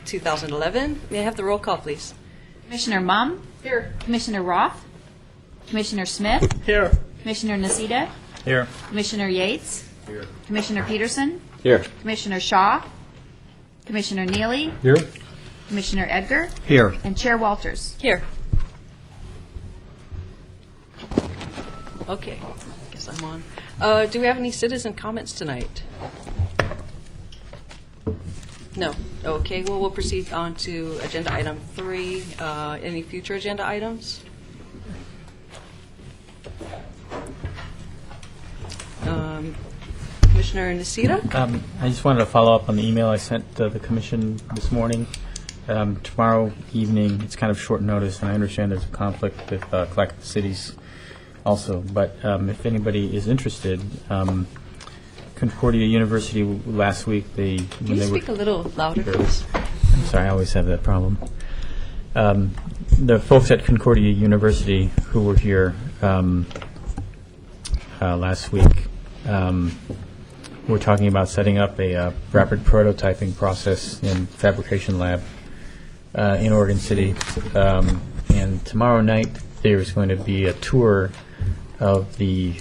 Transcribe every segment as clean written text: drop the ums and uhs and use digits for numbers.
2011. May I have the roll call, please? Commissioner Mum? Here. Commissioner Roth? Commissioner Smith? Here. Commissioner Nacita? Here. Commissioner Yates? Here. Commissioner Peterson? Here. Commissioner Shaw? Commissioner Neely? Here. Commissioner Edgar? Here. And Chair Walters. Here. Okay, I guess I'm on. Do we have any citizen comments tonight? No. Okay, well, we'll proceed on to agenda item 3. Any future agenda items? Commissioner Nacita? I just wanted to follow up on the email I sent the commission this morning. Tomorrow evening, it's kind of short notice, and I understand there's a conflict with Clackamas Cities also. But if anybody is interested, Concordia University last week, Can you speak a little louder, please? I'm sorry, I always have that problem. The folks at Concordia University who were here last week were talking about setting up a rapid prototyping process and fabrication lab in Oregon City. And tomorrow night there's going to be a tour of the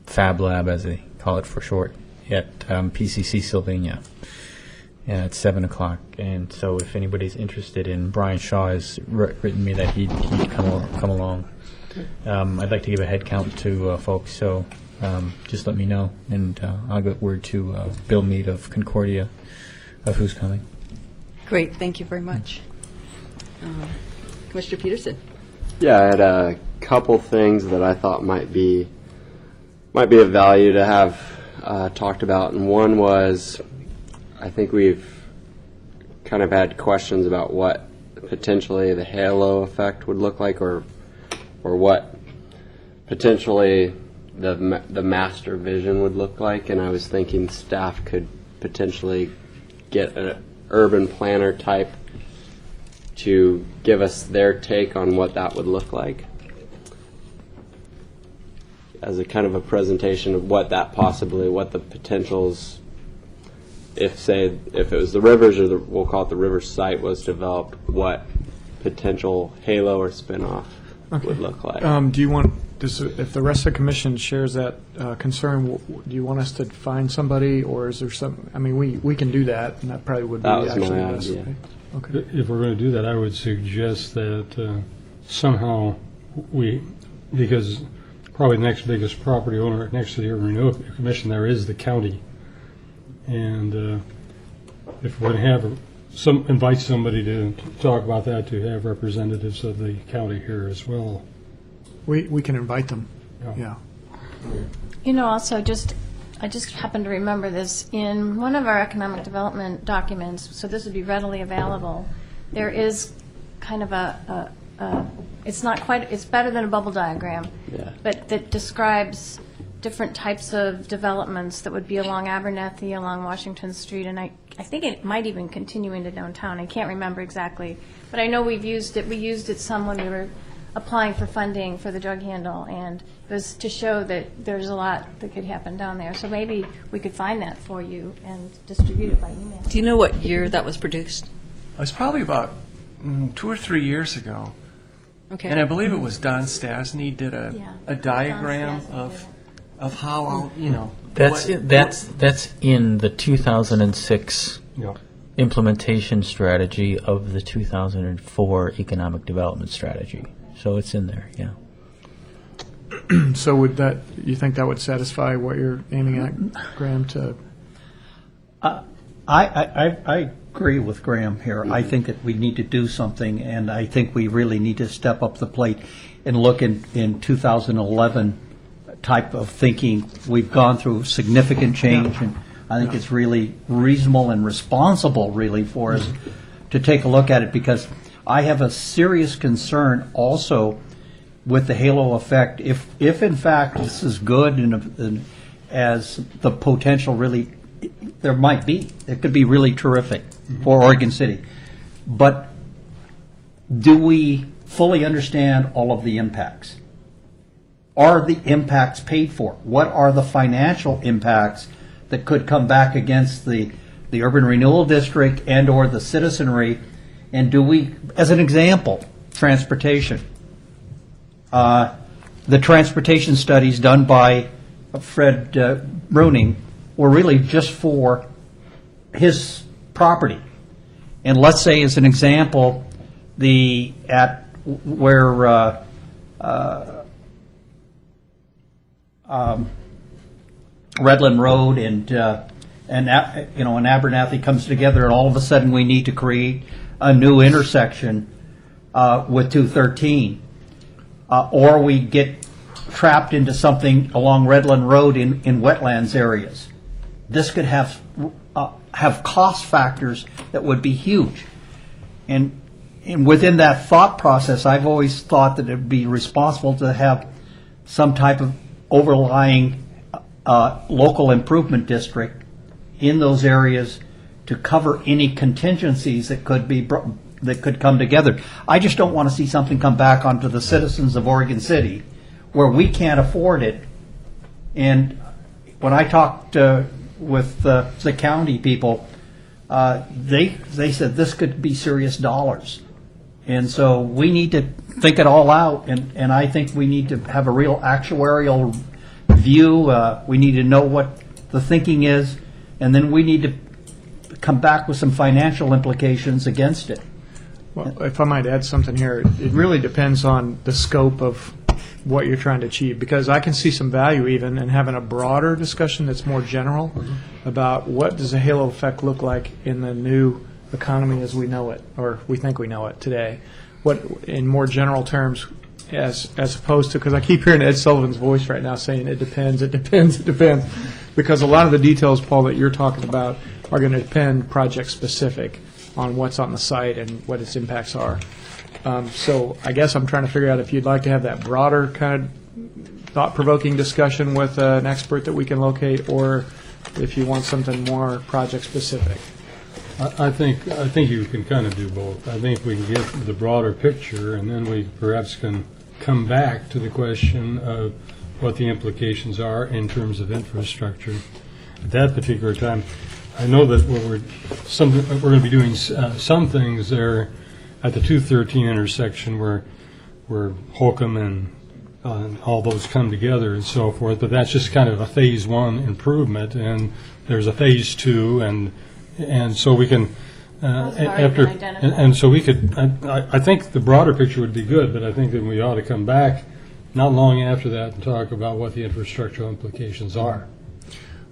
Fab Lab, as they call it for short, at PCC Sylvania at 7 o'clock. And so if anybody's interested in, Brian Shaw has written me that he'd come along. I'd like to give a head count to folks, so just let me know, and I'll get word to Bill Meade of Concordia of who's coming. Great, thank you very much. Commissioner Peterson? Yeah, I had a couple things that I thought might be of value to have talked about, and one was, I think we've kind of had questions about what potentially the halo effect would look like, or what potentially the master vision would look like, and I was thinking staff could potentially get an urban planner type to give us their take on what that would look like, as a kind of a presentation of what the potentials, if it was the rivers, or we'll call it the river site, was developed, what potential halo or spinoff would look like. Do you want this? If the rest of the commission shares that concern, do you want us to find somebody, or is there some? I mean, we can do that, and that probably would be actually the best. Okay. If we're going to do that, I would suggest that somehow because probably the next biggest property owner next to the Urban Renewal Commission there is the county, and if we're going to have invite somebody to talk about that, to have representatives of the county here as well. We can invite them. Yeah. You know, also I just happened to remember this in one of our economic development documents, so this would be readily available. There is kind of it's better than a bubble diagram, but that describes different types of developments that would be along Abernethy, along Washington Street, and I think it might even continue into downtown. I can't remember exactly, but I know we've used it. We used it some when we were applying for funding for the drug handle, and it was to show that there's a lot that could happen down there. So maybe we could find that for you and distribute it by email. Do you know what year that was produced? It was probably about 2 or 3 years ago. Okay. And I believe it was Don Stasny did a diagram of how, That's in the 2006 implementation strategy of the 2004 economic development strategy. So it's in there, yeah. So you think that would satisfy what you're aiming at, Graham? I agree with Graham here. I think that we need to do something, and I think we really need to step up the plate and look in 2011 type of thinking. We've gone through significant change, and I think it's really reasonable and responsible, really, for us to take a look at it, because I have a serious concern also with the halo effect. If in fact this is good, and as the potential really, there might be, it could be really terrific for Oregon City. But do we fully understand all of the impacts? Are the impacts paid for? What are the financial impacts that could come back against the the urban renewal district and/or the citizenry, and do we, as an example, transportation. The transportation studies done by Fred Bruning were really just for his property. And let's say, as an example, where Redland Road and Abernathy comes together, and all of a sudden we need to create a new intersection with 213, or we get trapped into something along Redland Road in wetlands areas. This could have cost factors that would be huge, and within that thought process, I've always thought that it would be responsible to have some type of overlying local improvement district in those areas to cover any contingencies that could come together. I just don't want to see something come back onto the citizens of Oregon City where we can't afford it. And when I talked with the county people, they said this could be serious dollars. And so we need to think it all out, and I think we need to have a real actuarial view. We need to know what the thinking is, and then we need to come back with some financial implications against it. Well, if I might add something here, it really depends on the scope of what you're trying to achieve, because I can see some value even in having a broader discussion that's more general about what does a halo effect look like in the new economy as we know it, or we think we know it today. What, in more general terms, as opposed to, because I keep hearing Ed Sullivan's voice right now saying it depends, because a lot of the details, Paul, that you're talking about are going to depend project specific on what's on the site and what its impacts are. So I guess I'm trying to figure out if you'd like to have that broader kind of thought-provoking discussion with an expert that we can locate, or if you want something more project-specific. I think you can kind of do both. I think we can get the broader picture, and then we perhaps can come back to the question of what the implications are in terms of infrastructure. At that particular time, I know that we're going to be doing some things there at the 213 intersection where Holcomb and all those come together and so forth, but that's just kind of a phase one improvement, and there's a phase two, and so we can so we could. I think the broader picture would be good, but I think that we ought to come back not long after that and talk about what the infrastructural implications are.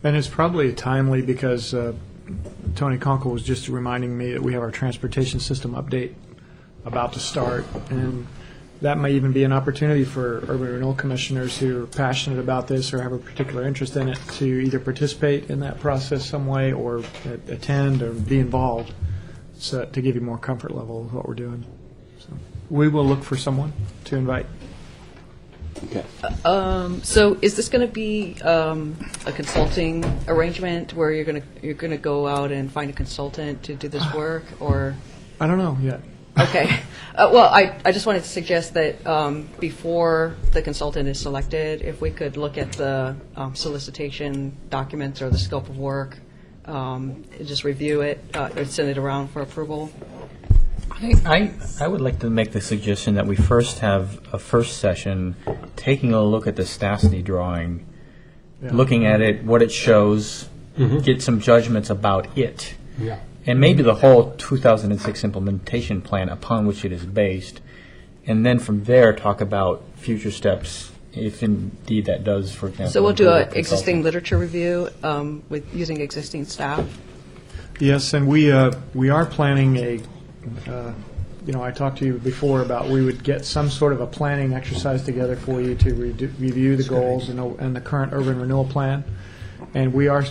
And it's probably timely because Tony Conkle was just reminding me that we have our transportation system update about to start, and that may even be an opportunity for urban renewal commissioners who are passionate about this or have a particular interest in it to either participate in that process some way or attend or be involved, so to give you more comfort level with what we're doing. So we will look for someone to invite. Okay. So is this going to be a consulting arrangement where you're going to go out and find a consultant to do this work, or? I don't know yet. Okay. Well, I just wanted to suggest that before the consultant is selected, if we could look at the solicitation documents or the scope of work, just review it, or send it around for approval. I would like to make the suggestion that we first have a first session taking a look at the Stastny drawing, looking at it, what it shows, get some judgments about it. Yeah. And maybe the whole 2006 implementation plan upon which it is based, and then from there talk about future steps, if indeed that does, for example. So we'll do include an existing literature review with using existing staff. Yes, and we are planning a. I talked to you before about we would get some sort of a planning exercise together for you to review the goals and the current urban renewal plan. And we have,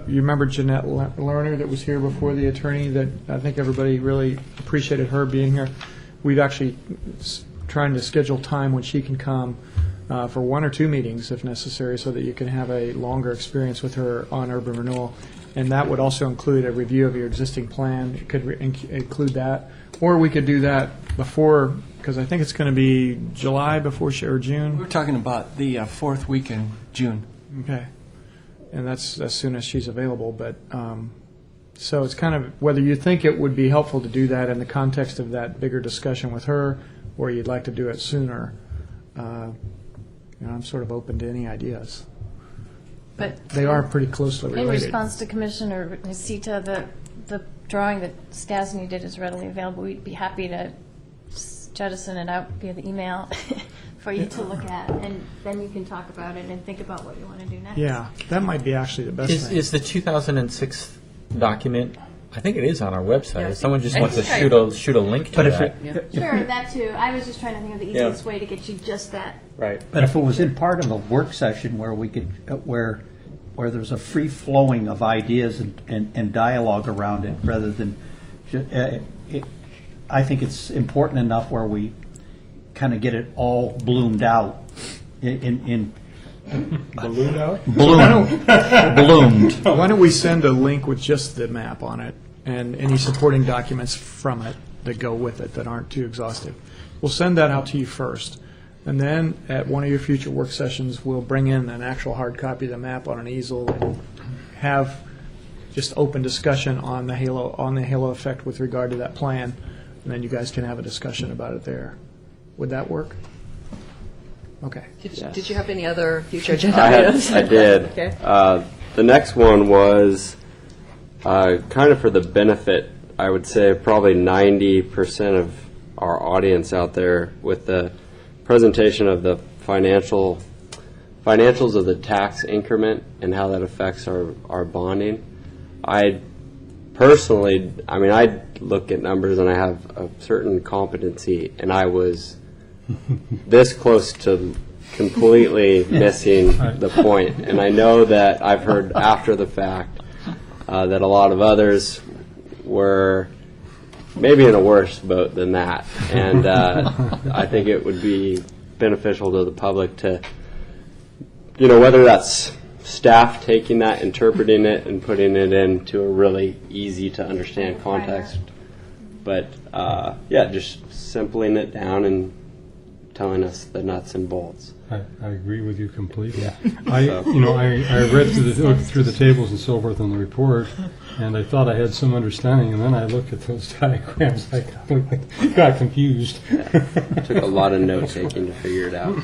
you remember Jeanette Lerner that was here before, the attorney, that I think everybody really appreciated her being here. We've actually trying to schedule time when she can come for one or two meetings if necessary, so that you can have a longer experience with her on urban renewal. And that would also include a review of your existing plan. It could include that. Or we could do that before, because I think it's going to be July before or June. We're talking about the fourth week in June. Okay. and that's as soon as she's available. But so it's kind of whether you think it would be helpful to do that in the context of that bigger discussion with her, or you'd like to do it sooner. I'm sort of open to any ideas. But They are pretty closely in related. response to Commissioner Nocita, the drawing that Stasny did is readily available. We'd be happy to jettison it out via the email for you to look at, and then you can talk about it and think about what you want to do next. Yeah, that might be actually the best thing. Is the 2006 document? I think it is on our website. Yeah. If someone just I wants to think shoot a link to But if that. it, Sure, that too. I was just trying to think of the easiest way to get you just that. Right. but if it was in part of a work session where we could, where there's a free flowing of ideas and dialogue around it, rather than, I think it's important enough where we kind of get it all bloomed out in Ballooned out? bloomed. Why don't we send a link with just the map on it and any supporting documents from it that go with it that aren't too exhaustive? We'll send that out to you first. And then at one of your future work sessions, we'll bring in an actual hard copy of the map on an easel and have just open discussion on the halo effect with regard to that plan. And then you guys can have a discussion about it there. Would that work? Okay. Did you have any other future agenda I items? did. Okay. The next one was kind of for the benefit, I would say, probably 90% of our audience out there, with the presentation of the financials of the tax increment and how that affects our bonding. I personally, I look at numbers and I have a certain competency, and I was this close to completely missing the point. And I know that I've heard after the fact that a lot of others were maybe in a worse boat than that. And I think it would be beneficial to the public to, whether that's staff taking that, interpreting it, and putting it into a really easy to understand context. But just simpling it down and telling us the nuts and bolts. I agree with you completely. I read through the tables and so forth in the report, and I thought I had some understanding, and then I looked at those diagrams. I got confused. Took a lot of note taking to figure it out.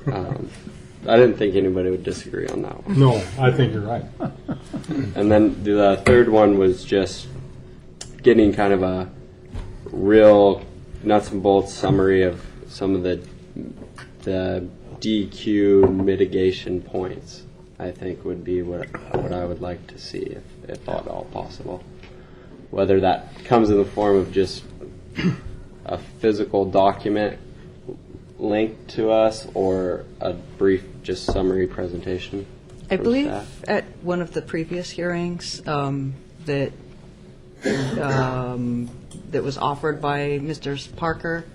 I didn't think anybody would disagree on that one. No, I think you're right. And then the third one was just getting kind of a real nuts and bolts summary of some of the DQ mitigation points. I think would be what I would like to see, if at all possible. Whether that comes in the form of just a physical document linked to us, or a brief, just summary presentation. I from believe staff. at one of the previous hearings that was offered by Mr. Parker,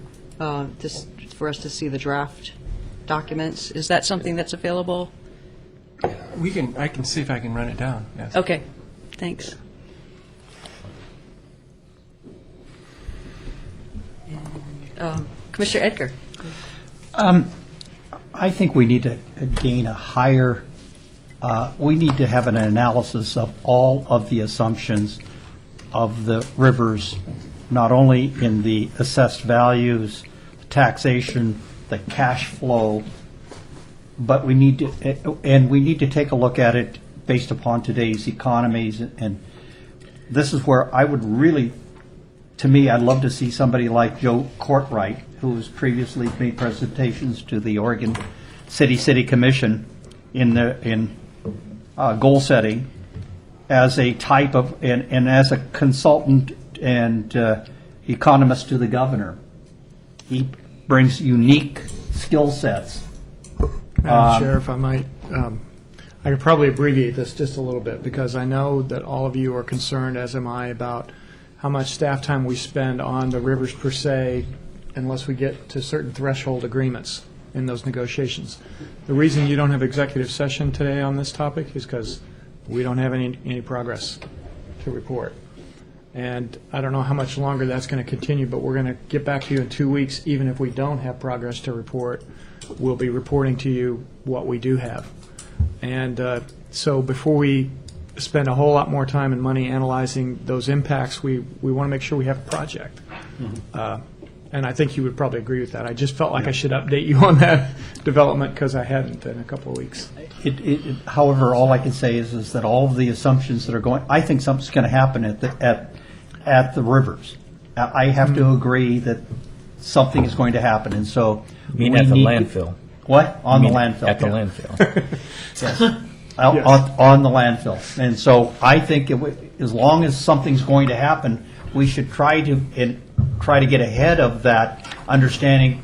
for us to see the draft documents. Is that something that's available? I can see if I can run it down. Yes. Okay, thanks. Commissioner Edgar. I think we need to gain a higher, we need to have an analysis of all of the assumptions of the rivers, not only in the assessed values, taxation, the cash flow, but we need to take a look at it based upon today's economies. And this is where I would really, to me, I'd love to see somebody like Joe Courtwright, who has previously made presentations to the Oregon City Commission in goal setting, as a type of, and as a consultant and economist to the governor. He brings unique skill sets. Madam Chair, if I might, I could probably abbreviate this just a little bit, because I know that all of you are concerned, as am I, about how much staff time we spend on the rivers per se, unless we get to certain threshold agreements in those negotiations. The reason you don't have executive session today on this topic is because we don't have any progress to report. And I don't know how much longer that's going to continue, but we're going to get back to you in 2 weeks. Even if we don't have progress to report, we'll be reporting to you what we do have. And so before we spend a whole lot more time and money analyzing those impacts, we want to make sure we have a project. And I think you would probably agree with that. I just felt like I should update you on that development because I hadn't in a couple of weeks. However, all I can say is that all of the assumptions that are going, I think something's going to happen at the rivers. I have to agree that something is going to happen, and so You mean we at the need landfill? What? On You the mean landfill. At the yeah. landfill. Yes. On the landfill. And so I think as long as something's going to happen, we should try to get ahead of that, understanding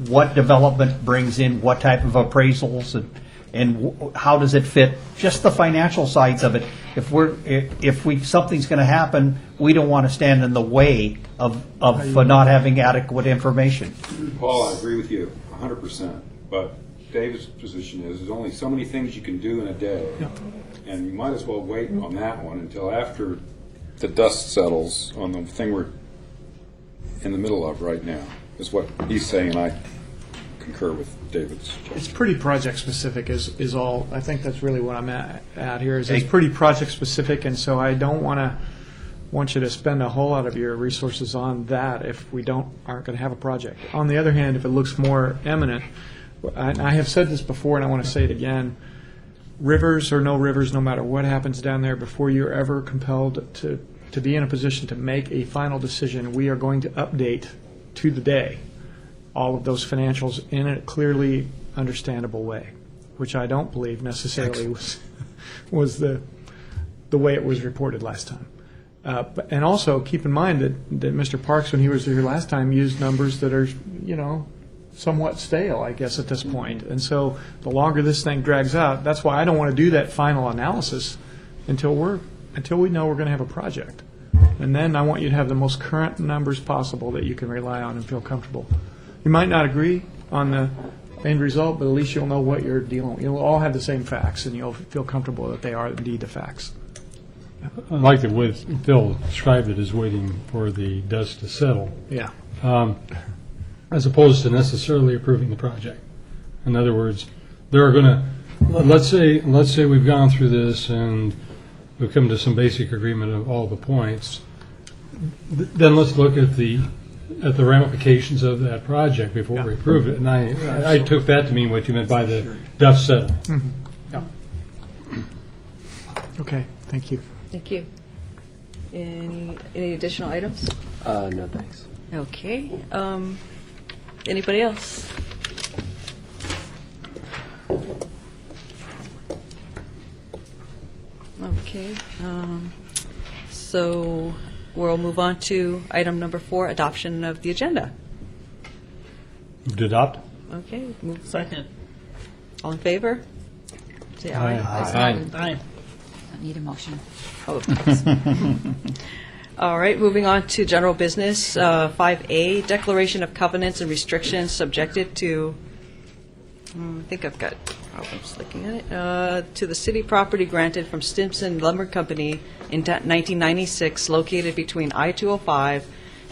what development brings in, what type of appraisals, and how does it fit, just the financial sides of it. If something's going to happen, we don't want to stand in the way of not having adequate information. Paul, I agree with you 100%, but David's position is there's only so many things you can do in a day, and you might as well wait on that one until after the dust settles on the thing we're in the middle of right now, is what he's saying, and I concur with David's suggestion. It's pretty project specific is all. I think that's really what I'm at here. Is it's pretty project specific, and so I don't want you to spend a whole lot of your resources on that if we aren't going to have a project. On the other hand, if it looks more imminent, I have said this before, and I want to say it again. Rivers or no rivers, no matter what happens down there, before you're ever compelled to be in a position to make a final decision, we are going to update to the day all of those financials in a clearly understandable way, which I don't believe necessarily was the way it was reported last time. And also keep in mind that Mr. Parks, when he was here last time, used numbers that are, somewhat stale, I guess, at this point. And so the longer this thing drags out, that's why I don't want to do that final analysis until we know we're going to have a project. And then I want you to have the most current numbers possible that you can rely on and feel comfortable. You might not agree on the end result, but at least you'll know what you're dealing with. You'll all have the same facts, and you'll feel comfortable that they are indeed the facts. I like the way Phil described it as waiting for the dust to settle, Yeah. as opposed to necessarily approving the project. In other words, there are going to, let's say we've gone through this and we've come to some basic agreement of all the points. Then let's look at the ramifications of that project before we approve it. And I took that to mean what you meant by the dust settle. Mm-hmm. Yeah. Okay. Thank you. Thank you. Any additional items? No, thanks. Okay. Anybody else? Okay. So we'll move on to item number 4, adoption of the agenda. To adopt? Okay. Second. All in favor? Say aye. Aye. Don't need a motion. Oh, thanks. All right, moving on to general business. 5A, declaration of covenants and restrictions subjected to, I think I've got problems looking at it, to the city property granted from Stimson Lumber Company in 1996, located between I-205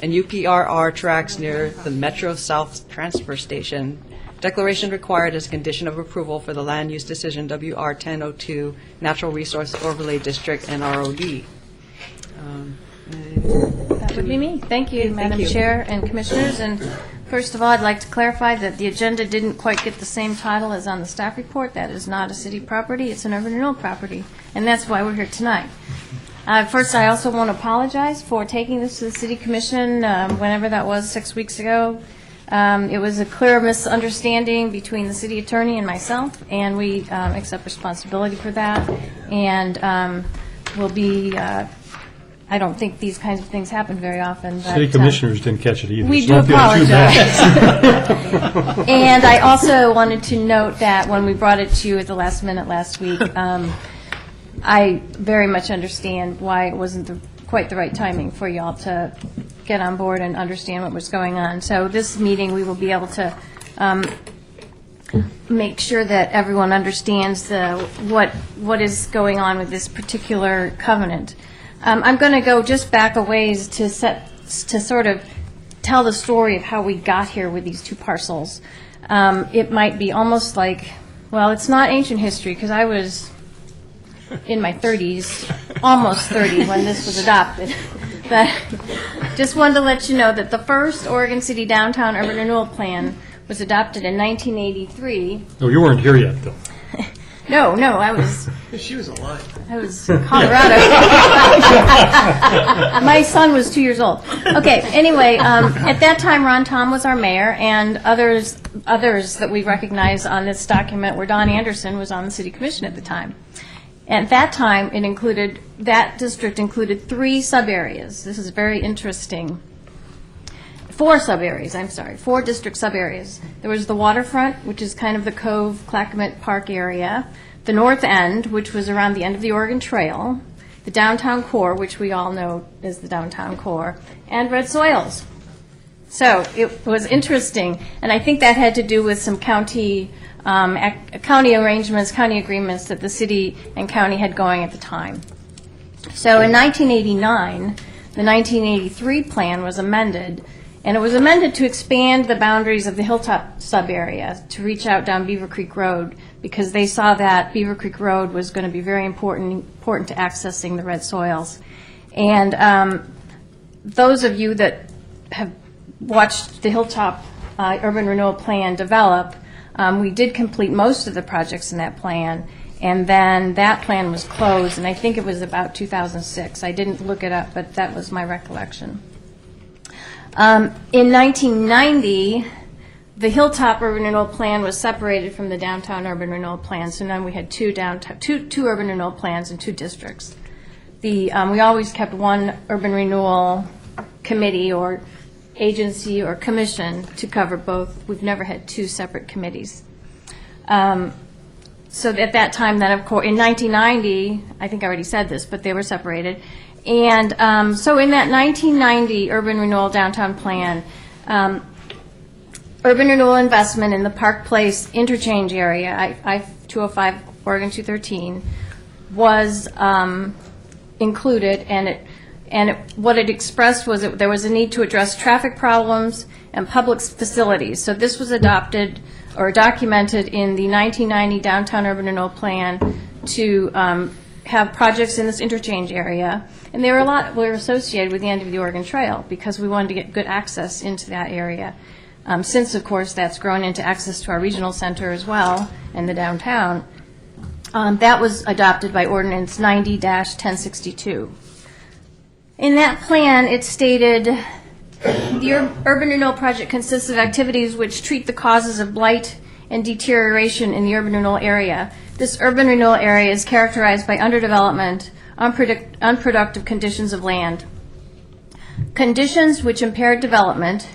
and UPRR tracks near the Metro South Transfer Station. Declaration required as a condition of approval for the land use decision WR 1002 Natural Resource Overlay District NROD. That would be me. Thank you, Madam you. Chair and Commissioners. And first of all, I'd like to clarify that the agenda didn't quite get the same title as on the staff report. That is not a city property. It's an urban renewal property. And that's why we're here tonight. First, I also want to apologize for taking this to the City Commission whenever that was 6 weeks ago. It was a clear misunderstanding between the city attorney and myself, and we accept responsibility for that. And we'll be I don't think these kinds of things happen very often. But, City commissioners didn't catch it either. We so do don't feel too bad. apologize. And I also wanted to note that when we brought it to you at the last minute last week, I very much understand why it wasn't quite the right timing for y'all to get on board and understand what was going on. So this meeting, we will be able to make sure that everyone understands what is going on with this particular covenant. I'm going to go just back a ways to sort of tell the story of how we got here with these two parcels. It might be almost like Well, it's not ancient history because I was in my 30s, almost 30 when this was adopted. But just wanted to let you know that the first Oregon City Downtown Urban Renewal Plan was adopted in 1983. No, you weren't here yet, though. No, I was She was alive. I was in Colorado. My son was 2 years old. Okay, anyway, at that time, Ron Tom was our mayor, and others that we recognize on this document were Don Anderson was on the city commission at the time. At that time, that district included 3 sub-areas. This is very interesting. 4 sub-areas, 4 district sub-areas. There was the waterfront, which is kind of the Cove, Clackamas Park area, the north end, which was around the end of the Oregon Trail, the downtown core, which we all know as the downtown core, and red soils. So it was interesting, and I think that had to do with some county arrangements, county agreements that the city and county had going at the time. So in 1989, the 1983 plan was amended, and it was amended to expand the boundaries of the Hilltop sub-area to reach out down Beaver Creek Road, because they saw that Beaver Creek Road was going to be very important to accessing the red soils. And those of you that have watched the Hilltop Urban Renewal Plan develop, we did complete most of the projects in that plan, and then that plan was closed, and I think it was about 2006. I didn't look it up, but that was my recollection. In 1990, the Hilltop Urban Renewal Plan was separated from the Downtown Urban Renewal Plan, so now we had two urban renewal plans in 2 districts. We always kept one urban renewal committee or agency or commission to cover both. We've never had 2 separate committees. So at that time, then, of course, in 1990, I think I already said this, but they were separated. And so in that 1990 Urban Renewal Downtown Plan, urban renewal investment in the Park Place interchange area, I-205, Oregon 213, was included, and what it expressed was that there was a need to address traffic problems and public facilities. So this was adopted or documented in the 1990 Downtown Urban Renewal Plan to have projects in this interchange area, and they were associated with the end of the Oregon Trail because we wanted to get good access into that area. Since, of course, that's grown into access to our regional center as well and the downtown. That was adopted by Ordinance 90-1062. In that plan, it stated the urban renewal project consists of activities which treat the causes of blight and deterioration in the urban renewal area. This urban renewal area is characterized by underdevelopment, unproductive conditions of land. Conditions which impaired development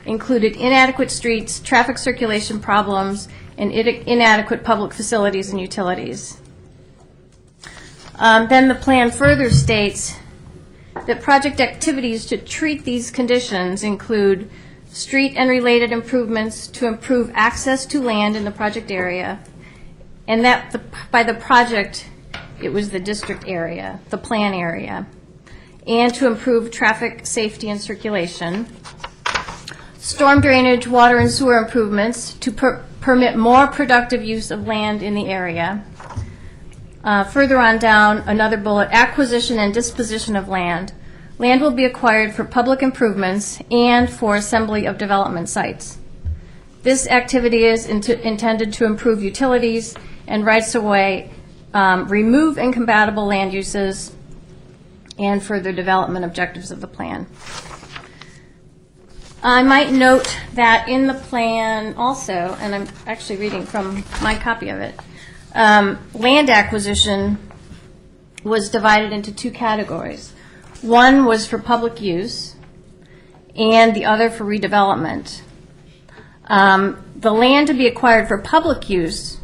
included inadequate streets, traffic circulation problems, and inadequate public facilities and utilities. Then the plan further states that project activities to treat these conditions include street and related improvements to improve access to land in the project area, and that by the project, it was the district area, the plan area, and to improve traffic safety and circulation. Storm drainage, water and sewer improvements to permit more productive use of land in the area. Further on down, another bullet, acquisition and disposition of land. Land will be acquired for public improvements and for assembly of development sites. This activity is intended to improve utilities and rights of way, remove incompatible land uses, and further development objectives of the plan. I might note that in the plan also, and I'm actually reading from my copy of it, land acquisition was divided into 2 categories. One was for public use, and the other for redevelopment. The land to be acquired for public use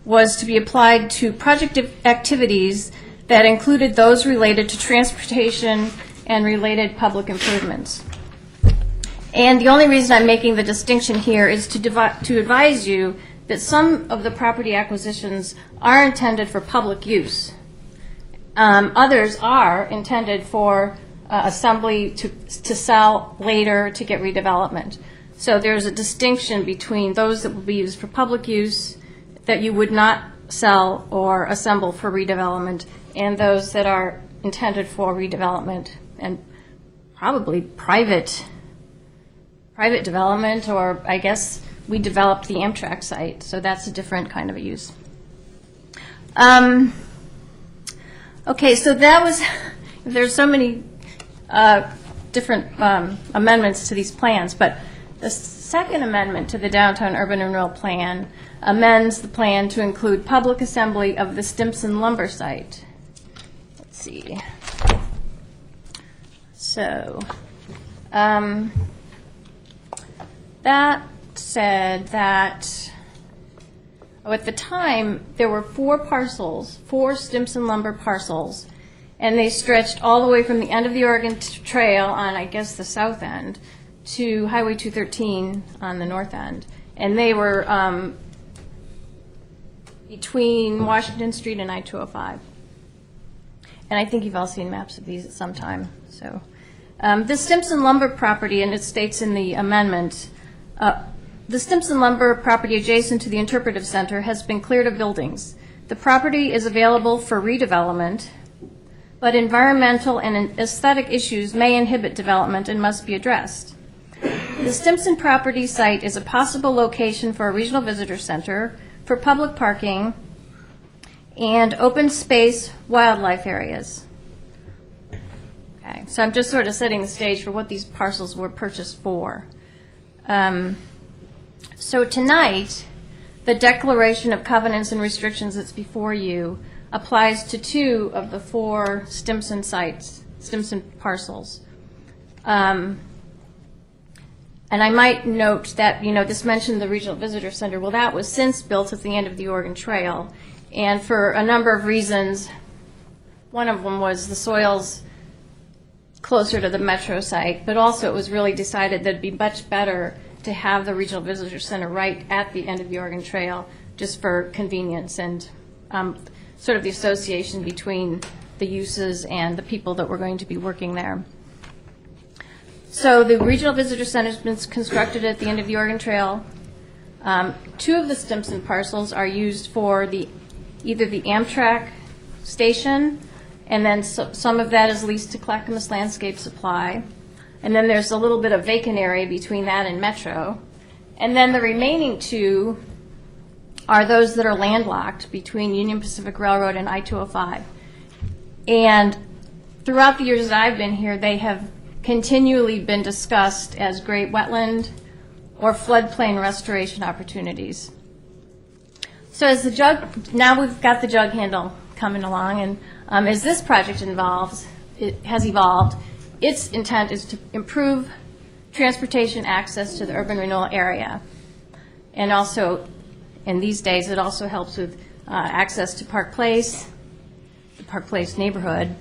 was to be applied to project activities that included those related to transportation and related public improvements. And the only reason I'm making the distinction here is to advise you that some of the property acquisitions are intended for public use. Others are intended for assembly to sell later to get redevelopment. So there's a distinction between those that will be used for public use that you would not sell or assemble for redevelopment, and those that are intended for redevelopment and probably private development, or I guess we developed the Amtrak site, so that's a different kind of a use. Okay, so that was, there's so many different amendments to these plans, but the second amendment to the Downtown Urban Renewal Plan amends the plan to include public assembly of the Stimson lumber site. Let's see. So, that said that, at the time, there were 4 parcels, 4 Stimson lumber parcels, and they stretched all the way from the end of the Oregon Trail on, I guess, the south end to Highway 213 on the north end. And they were between Washington Street and I-205. And I think you've all seen maps of these at some time. So, the Stimson lumber property, and it states in the amendment, the Stimson lumber property adjacent to the Interpretive Center has been cleared of buildings. The property is available for redevelopment, but environmental and aesthetic issues may inhibit development and must be addressed. The Stimson property site is a possible location for a regional visitor center, for public parking, and open space wildlife areas. Okay, so I'm just sort of setting the stage for what these parcels were purchased for. So tonight, the declaration of covenants and restrictions that's before you applies to 2 of the 4 Stimson sites, Stimson parcels. And I might note that, this mentioned the Regional Visitor Center. Well, that was since built at the end of the Oregon Trail. And for a number of reasons, one of them was the soils closer to the metro site, but also it was really decided that it'd be much better to have the Regional Visitor Center right at the end of the Oregon Trail, just for convenience and sort of the association between the uses and the people that were going to be working there. So the Regional Visitor Center has been constructed at the end of the Oregon Trail. 2 of the Stimson parcels are used for either the Amtrak station, and then some of that is leased to Clackamas Landscape Supply. And then there's a little bit of vacant area between that and Metro. And then the remaining 2 are those that are landlocked between Union Pacific Railroad and I-205. And throughout the years that I've been here, they have continually been discussed as great wetland or floodplain restoration opportunities. So as now we've got the jug handle coming along, and as this project has evolved, its intent is to improve transportation access to the urban renewal area. And also, in these days, it also helps with access to Park Place, the Park Place neighborhood,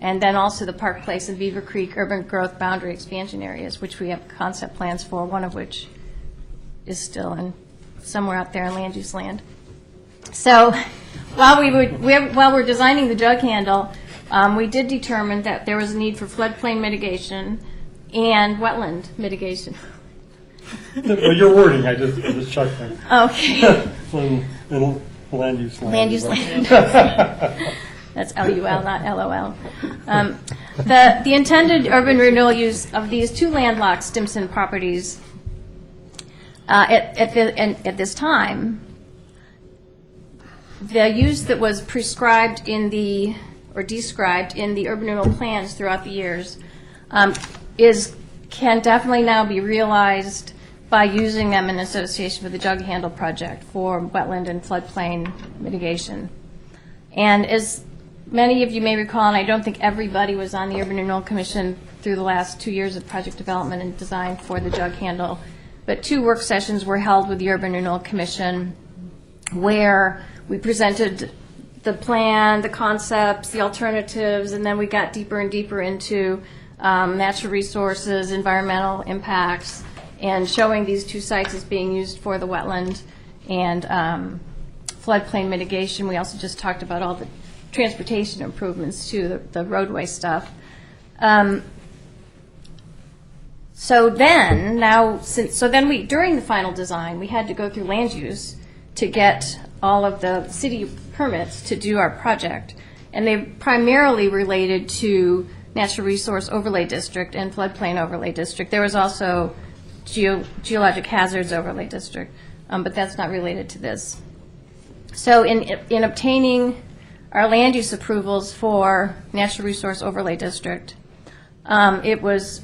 and then also the Park Place and Beaver Creek urban growth boundary expansion areas, which we have concept plans for, one of which is still somewhere out there in land use land. So while we're designing the jug handle, we did determine that there was a need for floodplain mitigation and wetland mitigation. Your wording, I just checked that. Okay. Little land use land. Land use land. That's LUL, not LOL. The intended urban renewal use of these 2 landlocked Stimson properties at this time, the use that was prescribed or described in the urban renewal plans throughout the years can definitely now be realized by using them in association with the Jug Handle project for wetland and floodplain mitigation. And as many of you may recall, and I don't think everybody was on the Urban Renewal Commission through the last 2 years of project development and design for the Jug Handle, but 2 work sessions were held with the Urban Renewal Commission where we presented the plan, the concepts, the alternatives, and then we got deeper and deeper into natural resources, environmental impacts, and showing these 2 sites as being used for the wetland and floodplain mitigation. We also just talked about all the transportation improvements too, the roadway stuff. So then, during the final design, we had to go through land use to get all of the city permits to do our project. And they primarily related to Natural Resource Overlay District and Floodplain Overlay District. There was also Geologic Hazards Overlay District, but that's not related to this. So in obtaining our land use approvals for Natural Resource Overlay District, the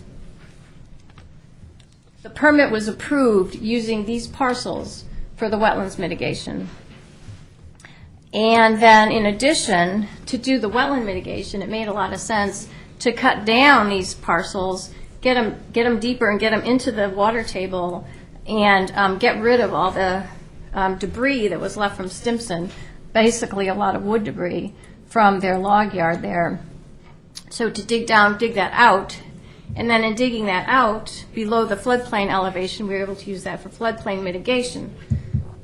permit was approved using these parcels for the wetlands mitigation. And then in addition, to do the wetland mitigation, it made a lot of sense to cut down these parcels, get them deeper and get them into the water table, and get rid of all the debris that was left from Stimson, basically a lot of wood debris from their log yard there. So to dig that out, and then in digging that out, below the floodplain elevation, we were able to use that for floodplain mitigation.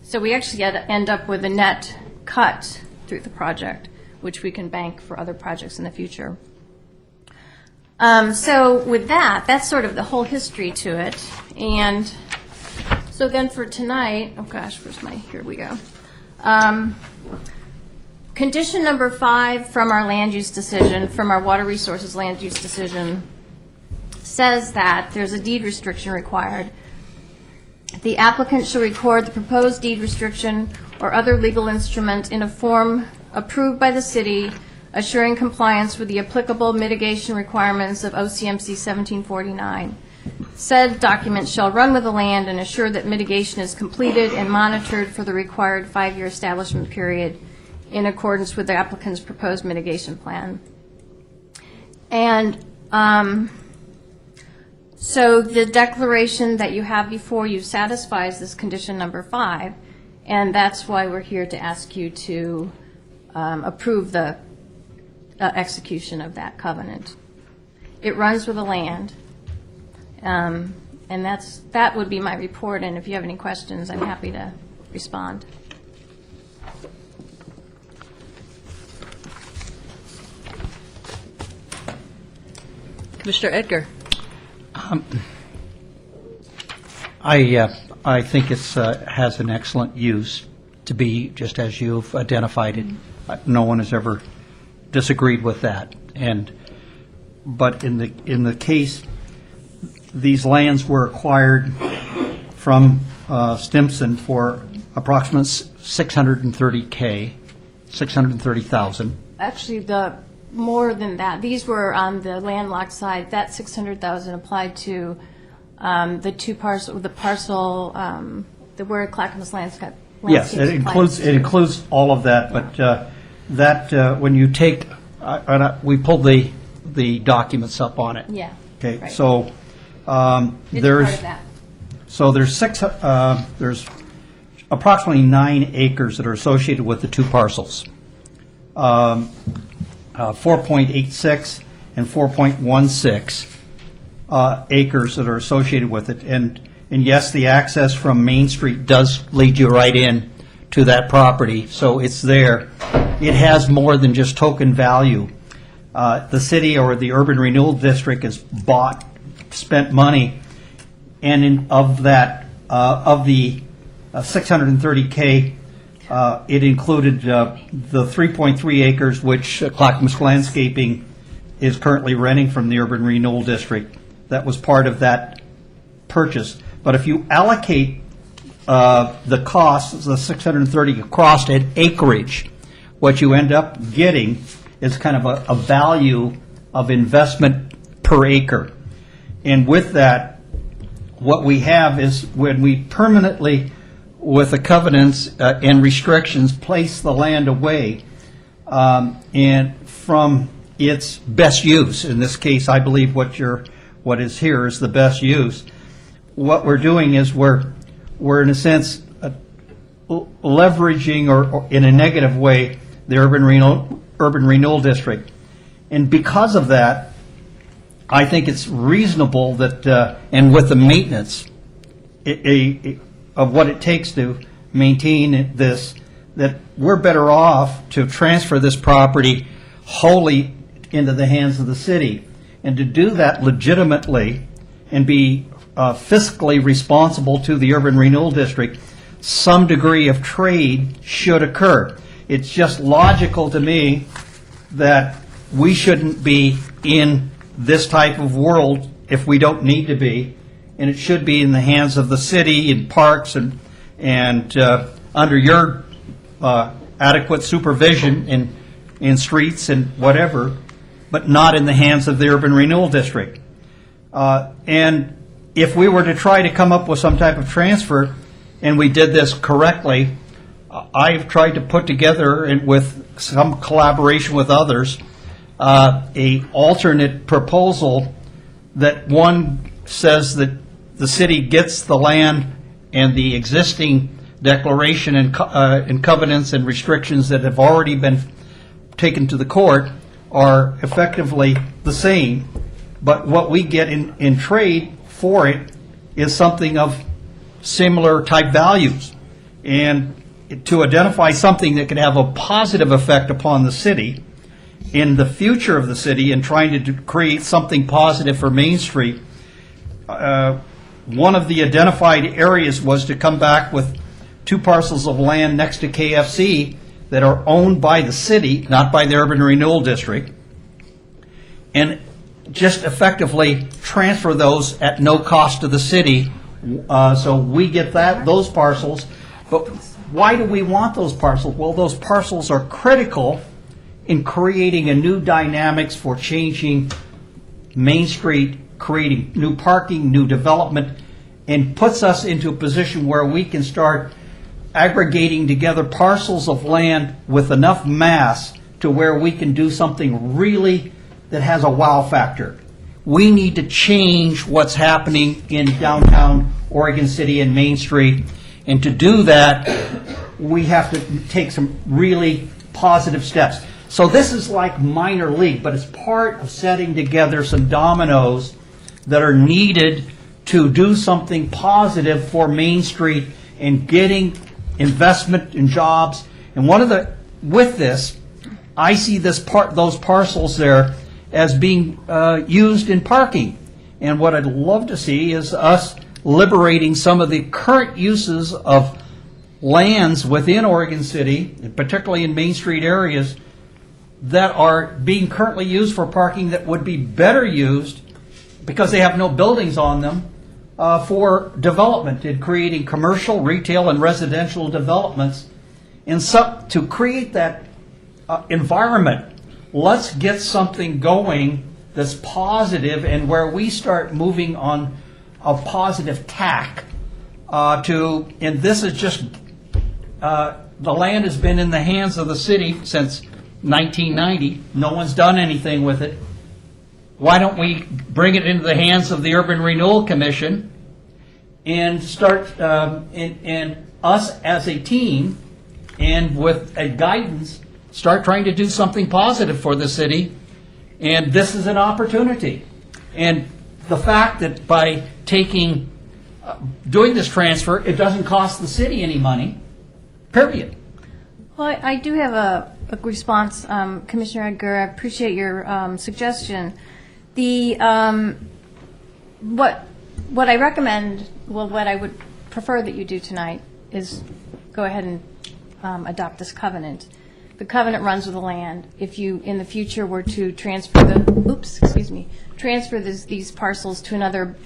So we actually end up with a net cut through the project, which we can bank for other projects in the future. So with that, that's sort of the whole history to it. And so then for tonight, oh gosh, here we go. Condition number 5 from our land use decision, from our water resources land use decision, says that there's a deed restriction required. The applicant shall record the proposed deed restriction or other legal instrument in a form approved by the city, assuring compliance with the applicable mitigation requirements of OCMC 1749. Said document shall run with the land and assure that mitigation is completed and monitored for the required 5-year establishment period in accordance with the applicant's proposed mitigation plan. And so the declaration that you have before you satisfies this condition number 5, and that's why we're here to ask you to approve the execution of that covenant. It runs with the land, and that would be my report, and if you have any questions, I'm happy to respond. Commissioner Edgar. I think it has an excellent use to be just as you've identified it. No one has ever disagreed with that. But in the case, these lands were acquired from Stimson for approximately $630,000. Actually, more than that. These were on the landlocked side. That $600,000 applied to the parcel, where Clackamas Landscape. Yes, it includes all of that. But when you take, we pulled the documents up on it. Yeah. Okay. Right. So there's part of that. There's approximately 9 acres that are associated with the 2 parcels. 4.86 and 4.16 acres that are associated with it. And yes, the access from Main Street does lead you right in to that property, so it's there. It has more than just token value. The city or the Urban Renewal District has spent money, and of the $630K, it included the 3.3 acres which Clackamas Landscaping is currently renting from the Urban Renewal District. That was part of that purchase. But if you allocate the cost, the 630 across at acreage, what you end up getting is kind of a value of investment per acre. And with that, what we have is when we permanently, with the covenants and restrictions, place the land away and from its best use. In this case, I believe what is here is the best use. What we're doing is we're in a sense leveraging or in a negative way the Urban Renewal District, and because of that, I think it's reasonable that and with the maintenance of what it takes to maintain this, that we're better off to transfer this property wholly into the hands of the city, and to do that legitimately and be fiscally responsible to the Urban Renewal District. some degree of trade should occur. It's just logical to me that we shouldn't be in this type of world if we don't need to be, and it should be in the hands of the city and parks and under your adequate supervision in streets and whatever, but not in the hands of the Urban Renewal District. And if we were to try to come up with some type of transfer, and we did this correctly, I've tried to put together, and with some collaboration with others, a alternate proposal that one says that the city gets the land and the existing declaration and covenants and restrictions that have already been taken to the court are effectively the same, but what we get in trade for it is something of similar type values. And to identify something that could have a positive effect upon the city in the future of the city and trying to create something positive for Main Street, one of the identified areas was to come back with 2 parcels of land next to KFC that are owned by the city, not by the Urban Renewal District, and just effectively transfer those at no cost to the city. So we get those parcels. But why do we want those parcels? Well, those parcels are critical in creating a new dynamics for changing Main Street, creating new parking, new development, and puts us into a position where we can start aggregating together parcels of land with enough mass to where we can do something really that has a wow factor. We need to change what's happening in downtown Oregon City and Main Street, and to do that, we have to take some really positive steps. So this is like minor league, but it's part of setting together some dominoes that are needed to do something positive for Main Street and getting investment in jobs. And with this, I see those parcels there as being used in parking. And what I'd love to see is us liberating some of the current uses of lands within Oregon City, and particularly in Main Street areas, that are being currently used for parking that would be better used because they have no buildings on them for development and creating commercial, retail, and residential developments. And to create that environment, let's get something going that's positive and where we start moving on a positive tack and this is just, the land has been in the hands of the city since 1990. No one's done anything with it. Why don't we bring it into the hands of the Urban Renewal Commission and start, and us as a team and with a guidance, start trying to do something positive for the city. And this is an opportunity. And the fact that by doing this transfer, it doesn't cost the city any money, period. Well, I do have a response, Commissioner Edgar. I appreciate your suggestion. What I recommend, what I would prefer that you do tonight is go ahead and adopt this covenant. The covenant runs with the land. If you, in the future, were to transfer these parcels to another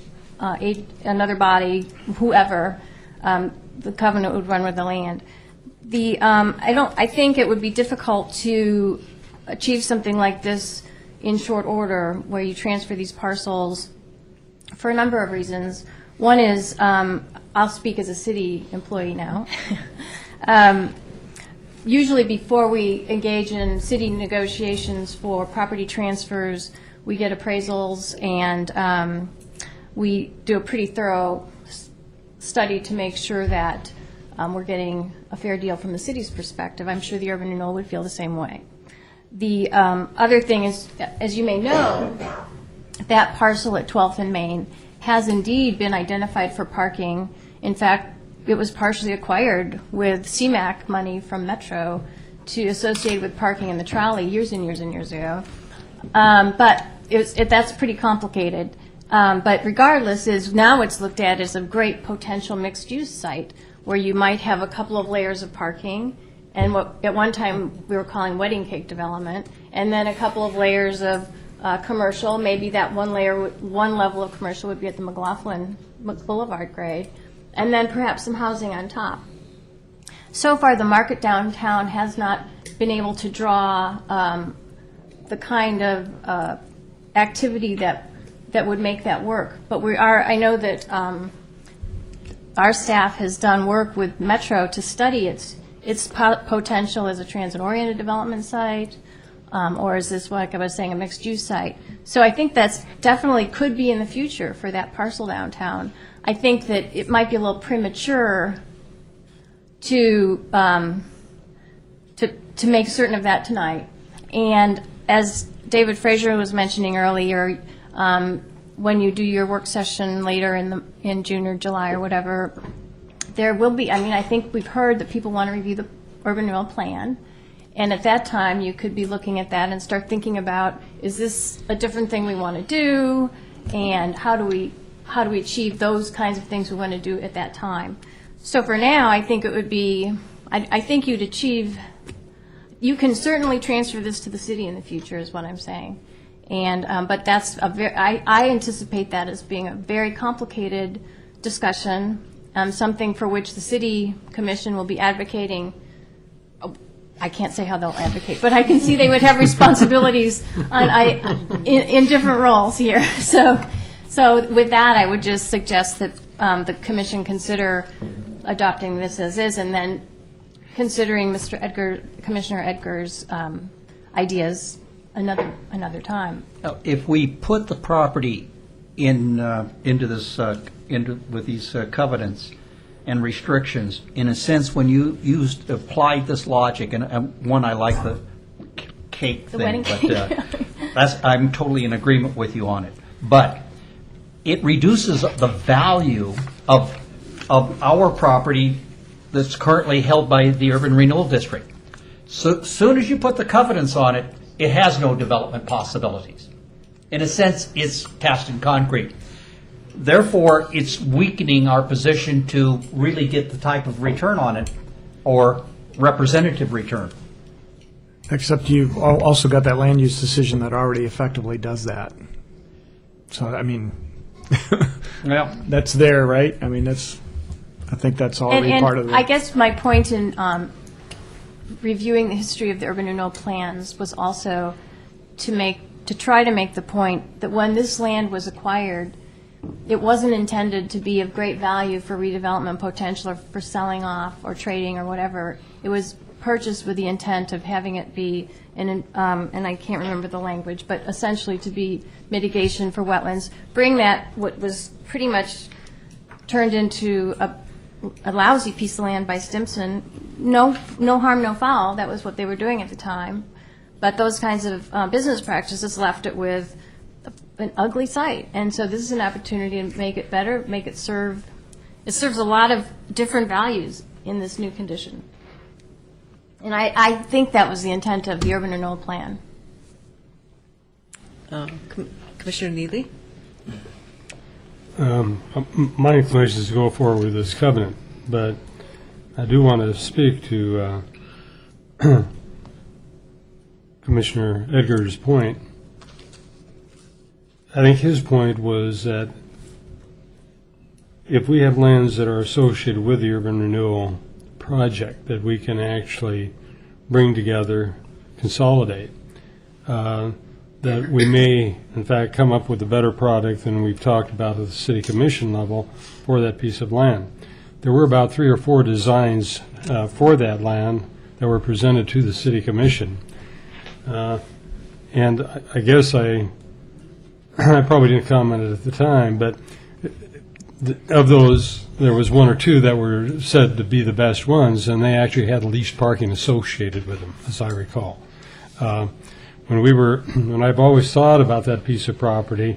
body, whoever, the covenant would run with the land. I think it would be difficult to achieve something like this in short order, where you transfer these parcels for a number of reasons. One is, I'll speak as a city employee now. Usually before we engage in city negotiations for property transfers, we get appraisals and we do a pretty thorough study to make sure that we're getting a fair deal from the city's perspective. I'm sure the Urban Renewal would feel the same way. The other thing is, as you may know, that parcel at 12th and Main has indeed been identified for parking. In fact, it was partially acquired with CMAQ money from Metro to associate with parking in the trolley years and years and years ago. But that's pretty complicated. But regardless, now it's looked at as a great potential mixed-use site where you might have a couple of layers of parking, and what at one time we were calling wedding cake development, and then a couple of layers of commercial. Maybe that one level of commercial would be at the McLaughlin Boulevard grade, and then perhaps some housing on top. So far, the market downtown has not been able to draw the kind of activity that would make that work. But I know that our staff has done work with Metro to study its potential as a transit-oriented development site, or is this, like I was saying, a mixed-use site? So I think that's definitely could be in the future for that parcel downtown. I think that it might be a little premature to make certain of that tonight. And as David Fraser was mentioning earlier, when you do your work session later in June or July or whatever, there will be, I think we've heard that people want to review the urban renewal plan. And at that time, you could be looking at that and start thinking about, is this a different thing we want to do? And how do we achieve those kinds of things we want to do at that time? So for now, I think it would be, I think you'd achieve, you can certainly transfer this to the city in the future is what I'm saying. And, but that's I anticipate that as being a very complicated discussion, something for which the city commission will be advocating. I can't say how they'll advocate, but I can see they would have responsibilities in different roles here. So with that, I would just suggest that the commission consider adopting this as is, and then considering Commissioner Edgar's ideas another time. Now, if we put the property into this with these covenants and restrictions, in a sense, when you applied this logic, and one, I like the cake The thing, wedding cake. but I'm totally in agreement with you on it. But it reduces the value of our property that's currently held by the Urban Renewal District. So soon as you put the covenants on it, it has no development possibilities. In a sense, it's cast in concrete. Therefore, it's weakening our position to really get the type of return on it, or representative return. Except you've also got that land use decision that already effectively does that. So, Yeah. that's there, right? I think that's already part of it. I guess my point in reviewing the history of the urban renewal plans was also to try to make the point that when this land was acquired, it wasn't intended to be of great value for redevelopment potential or for selling off or trading or whatever. It was purchased with the intent of having it be, and I can't remember the language, but essentially to be mitigation for wetlands. Bring that, what was pretty much turned into a lousy piece of land by Stimson. No harm, no foul. That was what they were doing at the time. But those kinds of business practices left it with an ugly site. And so this is an opportunity to make it better, make it serve. It serves a lot of different values in this new condition. And I think that was the intent of the urban renewal plan. Commissioner Neely? My inclination is to go forward with this covenant, but I do want to speak to Commissioner Edgar's point. I think his point was that if we have lands that are associated with the urban renewal project that we can actually bring together, consolidate, that we may, in fact, come up with a better product than we've talked about at the city commission level for that piece of land. There were about 3 or 4 designs for that land that were presented to the city commission. And I guess I probably didn't comment at the time, but of those, there was 1 or 2 that were said to be the best ones, and they actually had leased parking associated with them, as I recall. When I've always thought about that piece of property,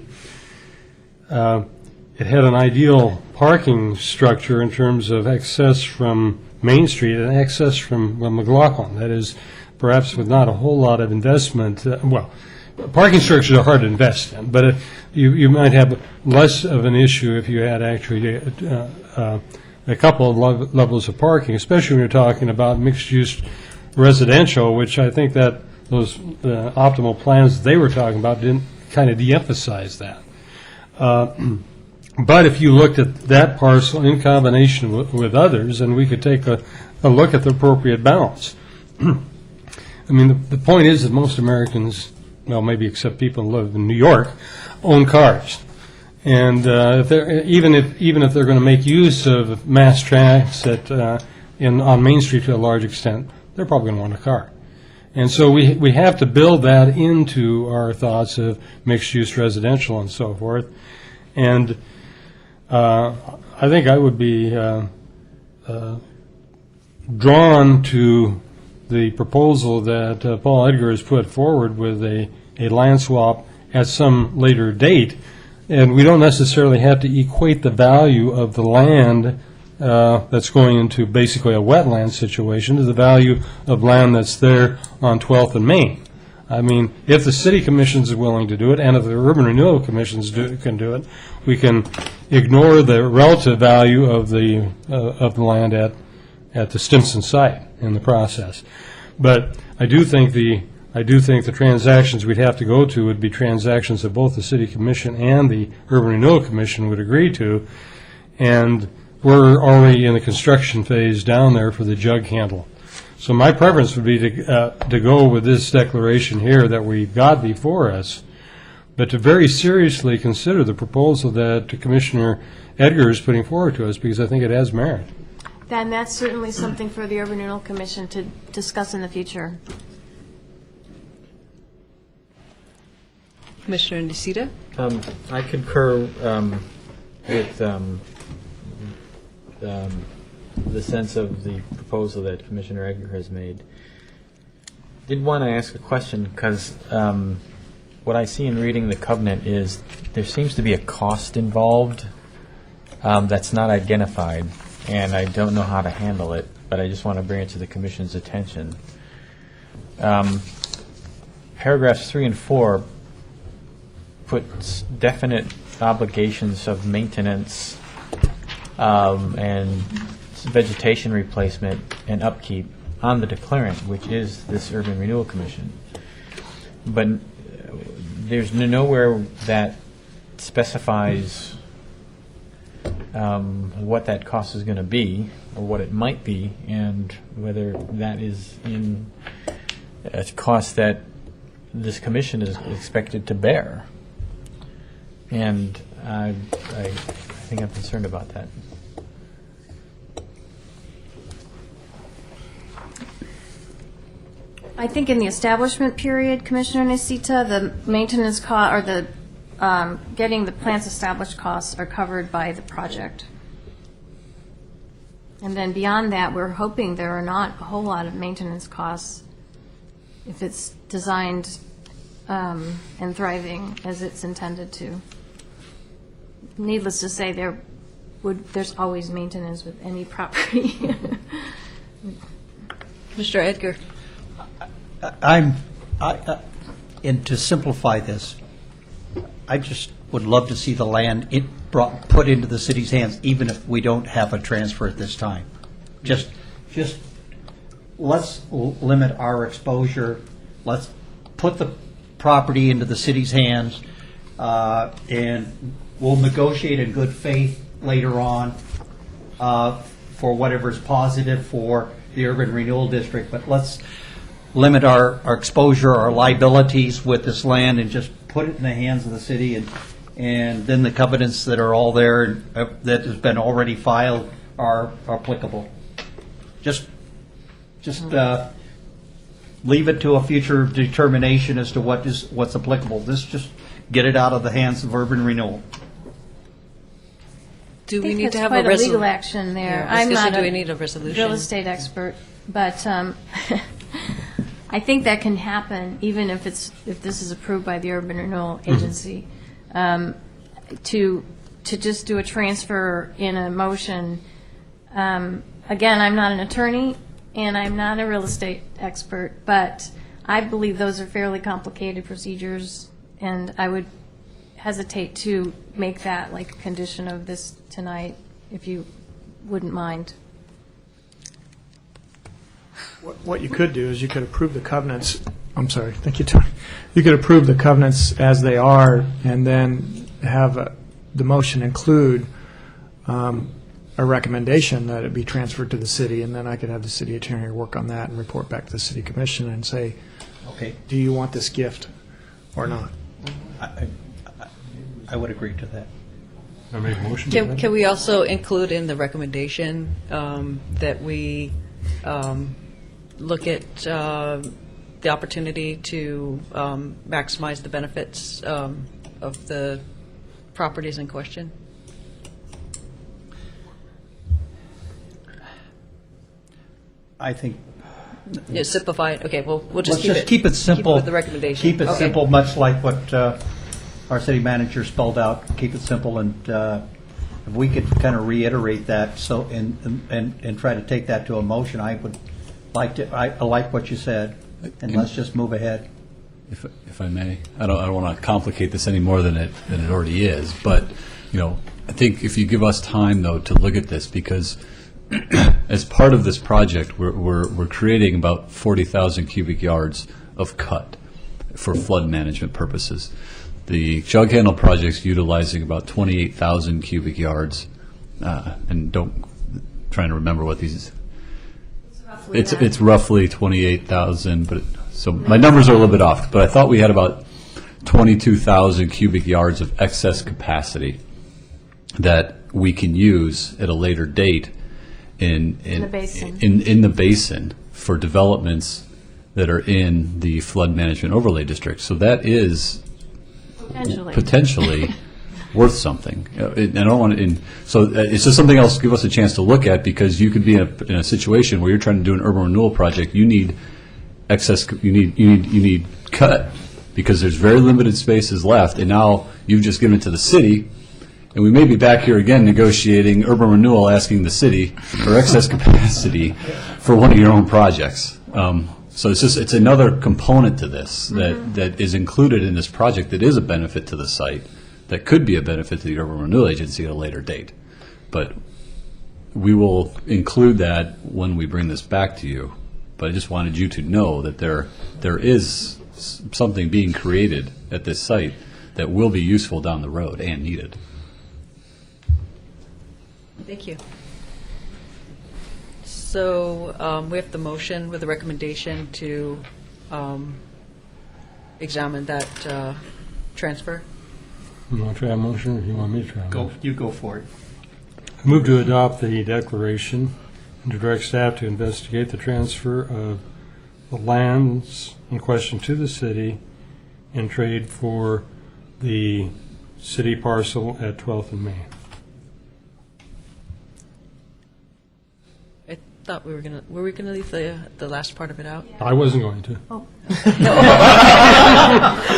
it had an ideal parking structure in terms of access from Main Street and access from McLaughlin. That is, perhaps with not a whole lot of investment. Parking structures are hard to invest in, but you might have less of an issue if you had actually a a couple of levels of parking, especially when you're talking about mixed-use residential, which I think that those optimal plans they were talking about didn't kind of de-emphasize that. But if you looked at that parcel in combination with others, and we could take a look at the appropriate balance. I mean, the point is that most Americans, well, maybe except people who live in New York, own cars. And even if they're going to make use of mass transit on Main Street to a large extent, they're probably going to want a car. And so we have to build that into our thoughts of mixed-use residential and so forth. And I think I would be drawn to the proposal that Paul Edgar has put forward with a land swap at some later date. And we don't necessarily have to equate the value of the land that's going into basically a wetland situation to the value of land that's there on 12th and Main. I mean, if the city commissions are willing to do it, and if the urban renewal commissions can do it, we can ignore the relative value of the land at the Stimson site in the process. But I do think the transactions we'd have to go to would be transactions that both the City Commission and the Urban Renewal Commission would agree to, and we're already in the construction phase down there for the jug handle. So my preference would be to go with this declaration here that we've got before us, but to very seriously consider the proposal that Commissioner Edgar is putting forward to us, because I think it has merit. Then that's certainly something for the Urban Renewal Commission to discuss in the future. Commissioner Nocita? I concur with the sense of the proposal that Commissioner Edgar has made. Did want to ask a question, because what I see in reading the covenant is there seems to be a cost involved that's not identified, and I don't know how to handle it, but I just want to bring it to the Commission's attention. Paragraphs 3 and 4 puts definite obligations of maintenance and vegetation replacement and upkeep on the declarant, which is this Urban Renewal Commission. But there's nowhere that specifies what that cost is going to be or what it might be, and whether that is in a cost that this commission is expected to bear. And I think I'm concerned about that. I think in the establishment period, Commissioner Nocita, the maintenance cost or the getting the plants established costs are covered by the project. And then beyond that, we're hoping there are not a whole lot of maintenance costs if it's designed and thriving as it's intended to. Needless to say, there's always maintenance with any property. Mr. Edgar? And to simplify this, I just would love to see the land put into the city's hands, even if we don't have a transfer at this time. Just let's limit our exposure. Let's put the property into the city's hands, and we'll negotiate in good faith later on for whatever's positive for the urban renewal district. But let's limit our exposure, our liabilities with this land, and just put it in the hands of the city, and then the covenants that are all there and that has been already filed are applicable. Just leave it to a future determination as to what's applicable. Just get it out of the hands of urban renewal. Do we I think need that's to have quite a legal action there. Yeah, I'm not do we need a resolution? real estate expert, but I think that can happen even if this is approved by the Urban Renewal Agency. To just do a transfer in a motion. Again, I'm not an attorney and I'm not a real estate expert, but I believe those are fairly complicated procedures, and I would hesitate to make that like a condition of this tonight if you wouldn't mind. What you could do is you could approve the covenants, I'm sorry, thank you, Tony. You could approve the covenants as they are and then have the motion include a recommendation that it be transferred to the city, and then I could have the city attorney work on that and report back to the city commission and say, Okay, do you want this gift or not? I would agree to that. I make a motion to that. Can we also include in the recommendation that we look at the opportunity to maximize the benefits of the properties in question? I think, Yeah, simplify it. Okay, well, we'll let's just just keep it simple. with the recommendation. Keep it Okay. simple, much like what our city manager spelled out. Keep it simple, and if we could kind of reiterate that, so, and try to take that to a motion, I would like to, I like what you said, and let's just move ahead. If I may, I don't want to complicate this any more than it already is. But I think if you give us time though to look at this, because as part of this project, we're creating about 40,000 cubic yards of cut for flood management purposes. The jug handle project's utilizing about 28,000 cubic yards, and trying to remember what these. It's roughly 28,000, but so my numbers are a little bit off. But I thought we had about 22,000 cubic yards of excess capacity that we can use at a later date in the basin. in the basin for developments that are in the flood management overlay district. So that is potentially worth something. I don't want to. So it's just something else. Give us a chance to look at, because you could be in a situation where you're trying to do an urban renewal project. You need excess. You need cut, because there's very limited spaces left, and now you've just given it to the city. And we may be back here again negotiating urban renewal, asking the city for excess capacity for one of your own projects. So it's another component to this that is included in this project that is a benefit to the site, that could be a benefit to the urban renewal agency at a later date. But we will include that when we bring this back to you. But I just wanted you to know that there is something being created at this site that will be useful down the road and needed. Thank you. So we have the motion with the recommendation to examine that transfer. You want to try a motion, or you want me to try a motion? You go for it. I move to adopt the declaration and to direct staff to investigate the transfer of the lands in question to the city in trade for the city parcel at 12th and Main. I thought were we gonna leave the last part of it out? I wasn't going to. Oh.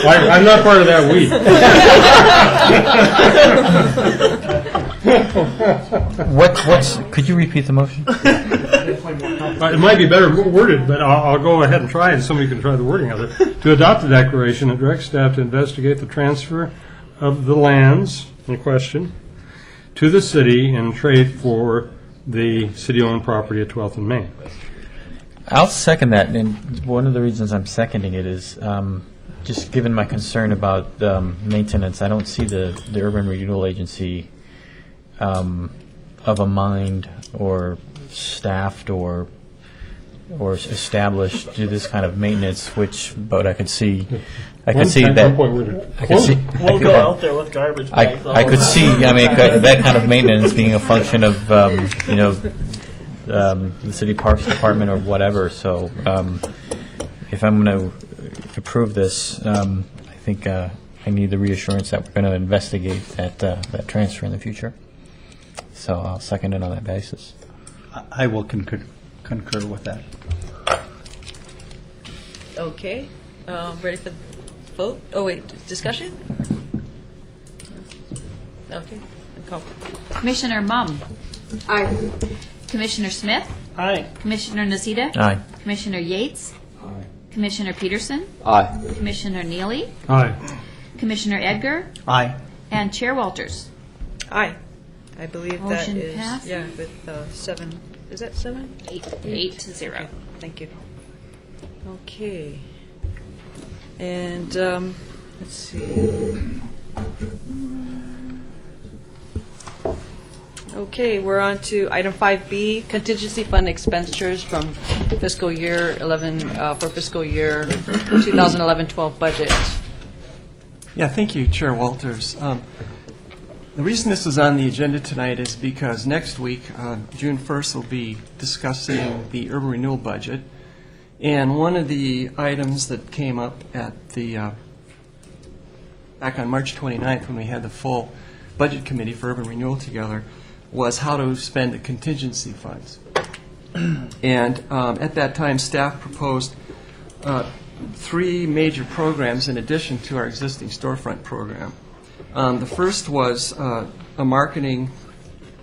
I'm not part of that we. Could you repeat the motion? It might be better worded, but I'll go ahead and try, and somebody can try the wording of it. To adopt the declaration and direct staff to investigate the transfer of the lands in question to the city in trade for the city-owned property at 12th and Main. I'll second that, and one of the reasons I'm seconding it is just given my concern about maintenance. I don't see the Urban Renewal Agency of a mind or staffed or established to do this kind of maintenance. But I could see that. I could see. We'll go out there with garbage bags. I could see. I mean, that kind of maintenance being a function of the city parks department or whatever. So if I'm going to approve this, I think I need the reassurance that we're going to investigate that transfer in the future. So I'll second it on that basis. I will concur with that. Okay. Ready for the vote? Oh, wait, discussion? Okay. Call. Commissioner Mum. Aye. Commissioner Smith. Aye. Commissioner Nocita. Aye. Commissioner Yates. Aye. Commissioner Peterson. Aye. Commissioner Neely. Aye. Commissioner Edgar. Aye. And Chair Walters. Aye. I believe Motion that is, passed. yeah, with 7, is that 7? 8-0. Okay, thank you. Okay. And, let's see. Okay, we're on to item 5B, contingency fund expenditures from fiscal year 11, for fiscal year 2011-12 budget. Yeah, thank you, Chair Walters. The reason this is on the agenda tonight is because next week, June 1st, we'll be discussing the urban renewal budget. And one of the items that came up at the, back on March 29th when we had the full budget committee for urban renewal together was how to spend the contingency funds. And at that time, staff proposed 3 major programs in addition to our existing storefront program. The first was a marketing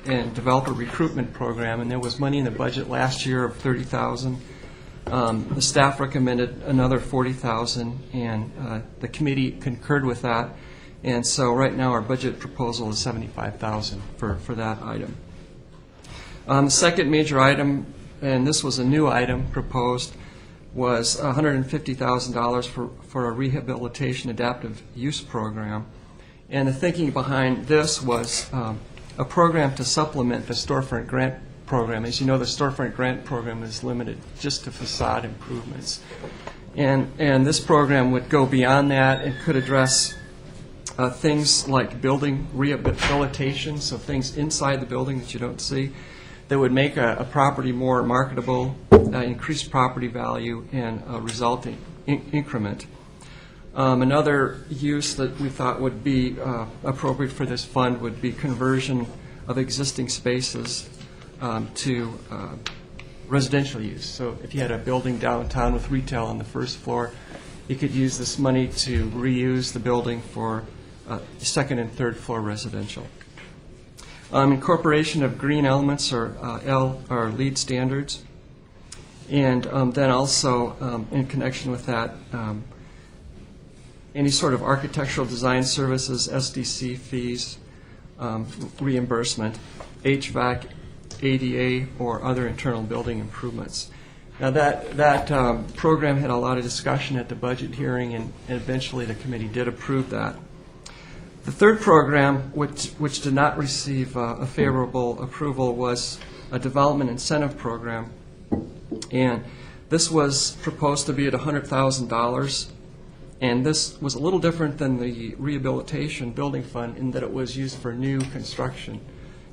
and developer recruitment program, and there was money in the budget last year of $30,000. The staff recommended another $40,000, and the committee concurred with that. And so right now our budget proposal is $75,000 for that item. The second major item, and this was a new item proposed, was $150,000 for a rehabilitation adaptive use program. And the thinking behind this was a program to supplement the storefront grant program. As you know, the storefront grant program is limited just to facade improvements. And this program would go beyond that and could address things like building rehabilitation, so things inside the building that you don't see, that would make a property more marketable, increase property value, and result in increment. Another use that we thought would be appropriate for this fund would be conversion of existing spaces to residential use. So if you had a building downtown with retail on the first floor, you could use this money to reuse the building for second and third floor residential. Incorporation of green elements or LEED standards. And then also in connection with that, any sort of architectural design services, SDC fees, reimbursement, HVAC, ADA, or other internal building improvements. Now that program had a lot of discussion at the budget hearing, and eventually the committee did approve that. The third program, which did not receive a favorable approval, was a development incentive program. And this was proposed to be at $100,000. And this was a little different than the rehabilitation building fund in that it was used for new construction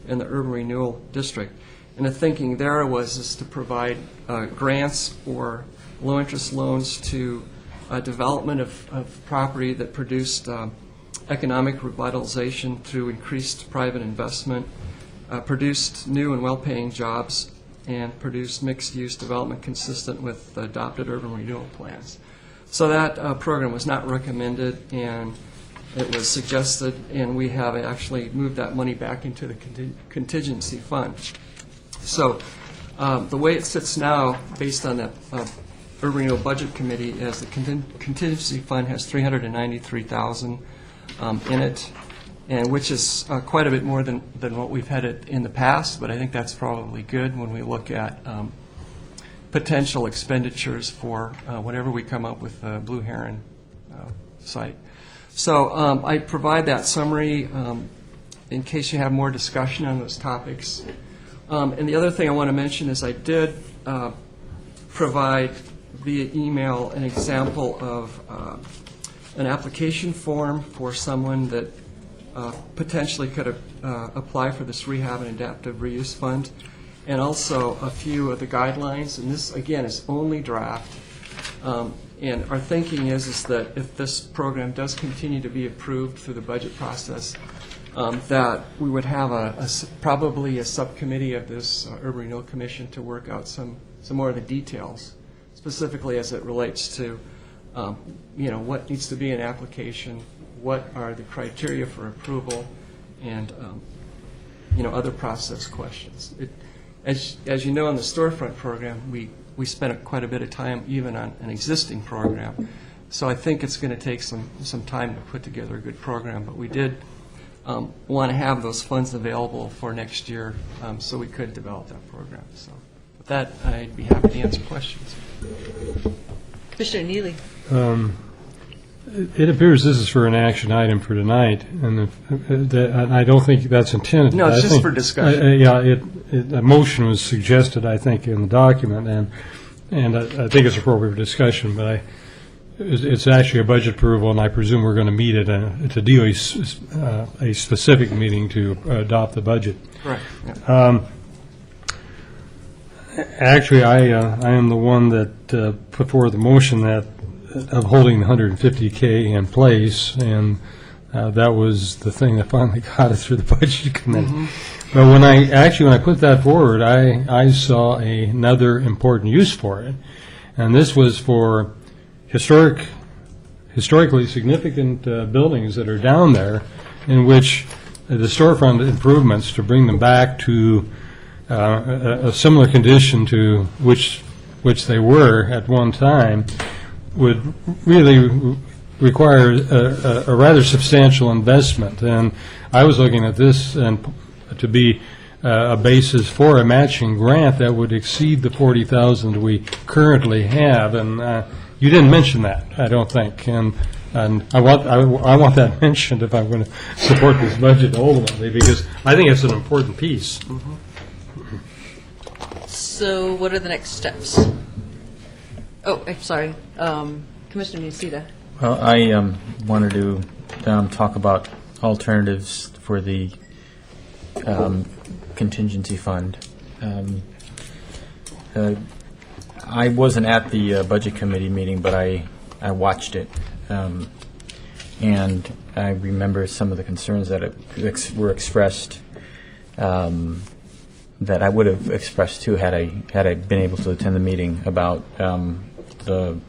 in the urban renewal district. And the thinking there was to provide grants or low-interest loans to development of property that produced economic revitalization through increased private investment, produced new and well-paying jobs, and produced mixed-use development consistent with adopted urban renewal plans. So that program was not recommended, and it was suggested, and we have actually moved that money back into the contingency fund. So the way it sits now, based on the Urban Renewal Budget Committee, is the contingency fund has $393,000 in it, and which is quite a bit more than what we've had it in the past, but I think that's probably good when we look at potential expenditures for whenever we come up with the Blue Heron site. So I provide that summary in case you have more discussion on those topics. And the other thing I want to mention is I did provide via email an example of an application form for someone that potentially could apply for this Rehab and Adaptive Reuse Fund, and also a few of the guidelines. And this, again, is only draft. And our thinking is that if this program does continue to be approved through the budget process, that we would have probably a subcommittee of this Urban Renewal Commission to work out some more of the details, specifically as it relates to what needs to be in application, what are the criteria for approval, and other process questions. As you know, in the storefront program, we spent quite a bit of time even on an existing program. So I think it's going to take some time to put together a good program. But we did want to have those funds available for next year so we could develop that program. So with that, I'd be happy to answer questions. Commissioner Neely. It appears this is for an action item for tonight, and I don't think that's intended. No, it's I just think- for discussion. A motion was suggested, I think, in the document, and I think it's appropriate for discussion, but it's actually a budget approval, and I presume we're going to meet to do a specific meeting to adopt the budget. Correct. Yeah. Actually, I am the one that put forward the motion of holding the 150K in place, and that was the thing that finally got us through the budget committee. But when I put that forward, I saw another important use for it, and this was for historically significant buildings that are down there, in which the storefront improvements to bring them back to a similar condition to which they were at one time would really require a rather substantial investment. And I was looking at this and to be a basis for a matching grant that would exceed the $40,000 we currently have. And you didn't mention that, I don't think. And I want that mentioned if I'm going to support this budget ultimately, because I think it's an important piece. So what are the next steps? Oh, I'm sorry. Commissioner Nocita. Well, I wanted to talk about alternatives for the contingency fund. I wasn't at the budget committee meeting, but I watched it, and I remember some of the concerns that were expressed that I would have expressed too had I been able to attend the meeting about the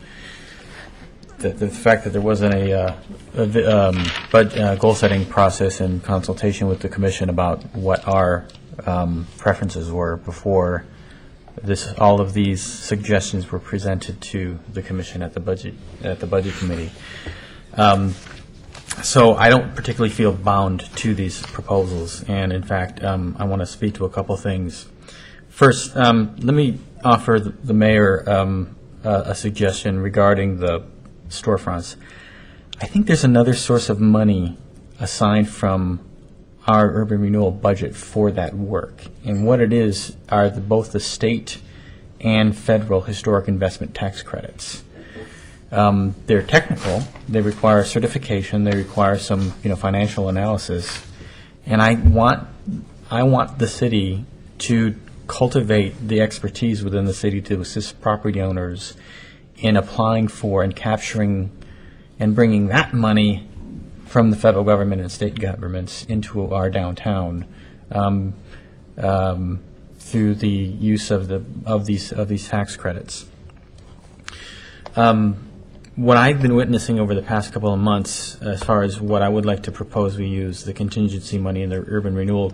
fact that there wasn't a goal-setting process and consultation with the commission about what our preferences were before all of these suggestions were presented to the commission at the budget committee. So I don't particularly feel bound to these proposals, and in fact, I want to speak to a couple things. First, let me offer the mayor a suggestion regarding the storefronts. I think there's another source of money assigned from our urban renewal budget for that work, and what it is are both the state and federal historic investment tax credits. They're technical. They require certification. They require some, financial analysis. And I want the city to cultivate the expertise within the city to assist property owners in applying for and capturing and bringing that money from the federal government and state governments into our downtown through the use of these tax credits. What I've been witnessing over the past couple of months, as far as what I would like to propose we use the contingency money in the urban renewal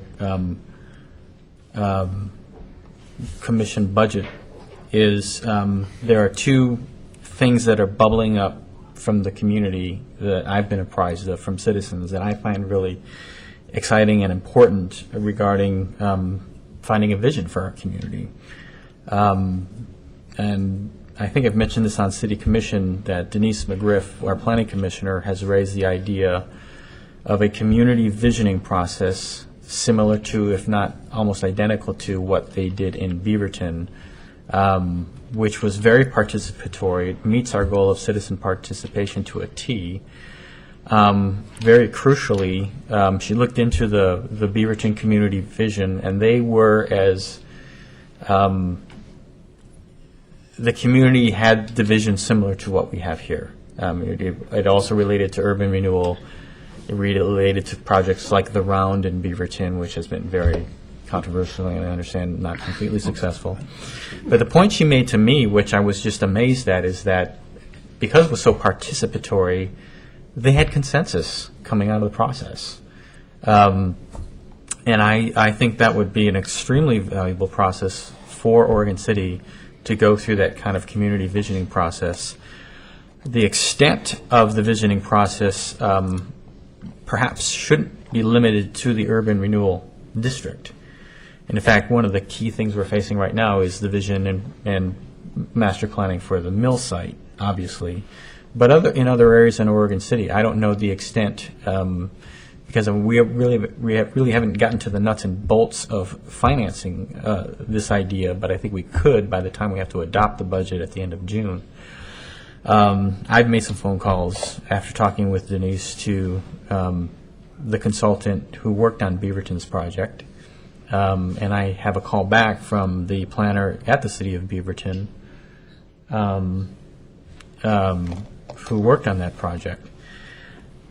commission budget, is there are two things that are bubbling up from the community that I've been apprised of from citizens that I find really exciting and important regarding finding a vision for our community. And I think I've mentioned this on City Commission that Denise McGriff, our planning commissioner, has raised the idea of a community visioning process similar to, if not almost identical to, what they did in Beaverton, which was very participatory. It meets our goal of citizen participation to a T. Very crucially, she looked into the Beaverton community vision, and they were as the community had the vision similar to what we have here. It also related to urban renewal. It related to projects like the Round in Beaverton, which has been very controversial and I understand not completely successful. But the point she made to me, which I was just amazed at, is that because it was so participatory, they had consensus coming out of the process. And I think that would be an extremely valuable process for Oregon City to go through that kind of community visioning process. The extent of the visioning process perhaps shouldn't be limited to the urban renewal district. And in fact, one of the key things we're facing right now is the vision and master planning for the mill site, obviously. But in other areas in Oregon City, I don't know the extent, because we really haven't gotten to the nuts and bolts of financing this idea, but I think we could by the time we have to adopt the budget at the end of June. I've made some phone calls after talking with Denise to the consultant who worked on Beaverton's project, and I have a call back from the planner at the city of Beaverton who worked on that project.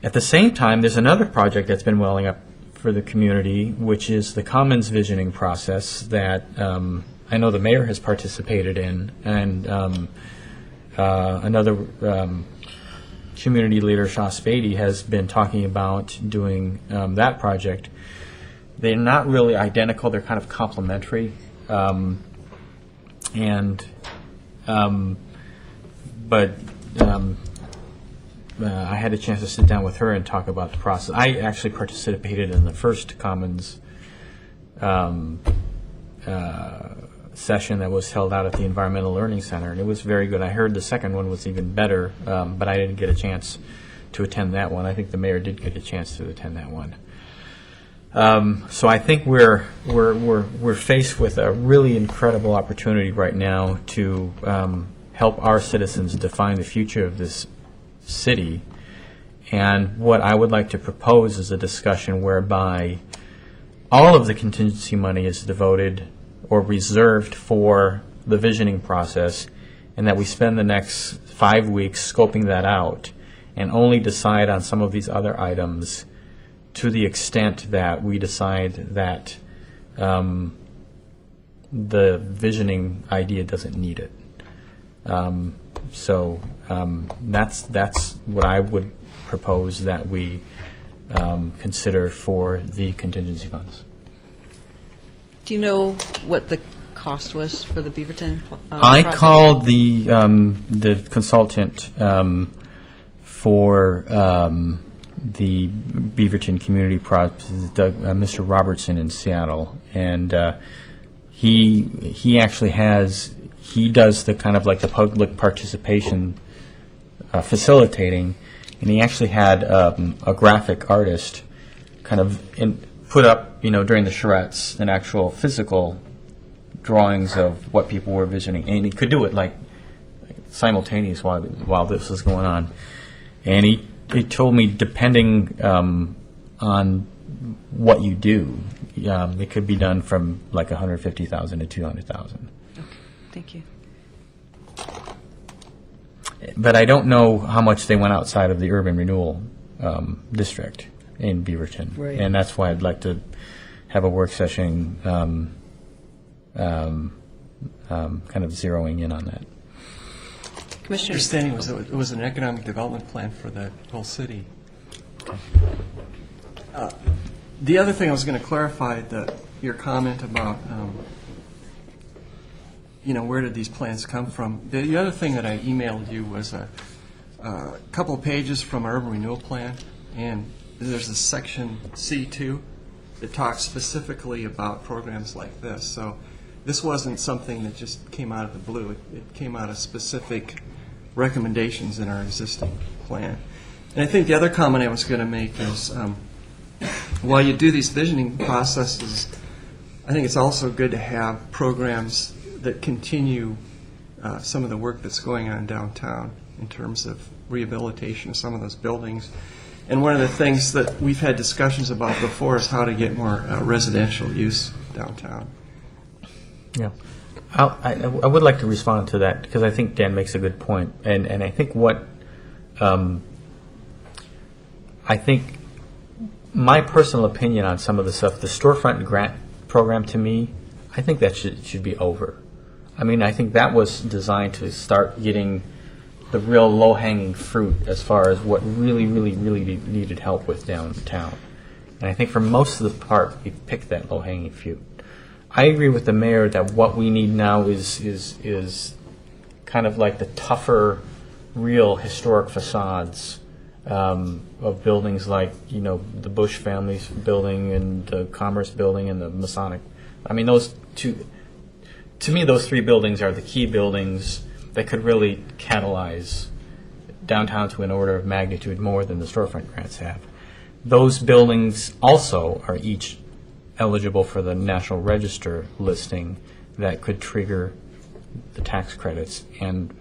At the same time, there's another project that's been welling up for the community, which is the Commons visioning process that I know the mayor has participated in, and another community leader, Shaw Spady, has been talking about doing that project. They're not really identical; they're kind of complementary, I had a chance to sit down with her and talk about the process. I actually participated in the first Commons session that was held out at the Environmental Learning Center, and it was very good. I heard the second one was even better, but I didn't get a chance to attend that one. I think the mayor did get a chance to attend that one. So I think we're faced with a really incredible opportunity right now to help our citizens define the future of this city. And what I would like to propose is a discussion whereby all of the contingency money is devoted or reserved for the visioning process, and that we spend the next 5 weeks scoping that out and only decide on some of these other items to the extent that we decide that the visioning idea doesn't need it. That's what I would propose that we consider for the contingency funds. Do you know what the cost was for the Beaverton I project? called the consultant for the Beaverton Community Project, Mr. Robertson in Seattle, and he actually he does the kind of like the public participation facilitating, and he actually had a graphic artist kind of put up, during the charrettes, an actual physical drawings of what people were visioning, and he could do it like simultaneous while this was going on. And he told me, depending on what you do, it could be done from like $150,000 to $200,000. Okay, thank you. But I don't know how much they went outside of the urban renewal district in Beaverton, Right. And that's why I'd like to have a work session kind of zeroing in on that. Commissioner. Understanding was it was an economic development plan for the whole city. The other thing I was going to clarify, your comment about, where did these plans come from? The other thing that I emailed you was a couple of pages from our urban renewal plan, and there's a section C2 that talks specifically about programs like this. So this wasn't something that just came out of the blue. It came out of specific recommendations in our existing plan. And I think the other comment I was going to make is, while you do these visioning processes, I think it's also good to have programs that continue some of the work that's going on downtown in terms of rehabilitation of some of those buildings. And one of the things that we've had discussions about before is how to get more residential use downtown. Yeah. I would like to respond to that because I think Dan makes a good point. And I think I think my personal opinion on some of the stuff, the storefront grant program, to me, I think that should be over. I mean, I think that was designed to start getting the real low-hanging fruit as far as what really, really, really needed help with downtown. And I think for most of the part, we've picked that low-hanging fruit. I agree with the mayor that what we need now is kind of like the tougher, real historic facades of buildings like, the Bush family's building and the Commerce building and the Masonic. I mean, those two, to me, those 3 buildings are the key buildings that could really catalyze downtown to an order of magnitude more than the storefront grants have. Those buildings also are each eligible for the National Register listing that could trigger the tax credits. And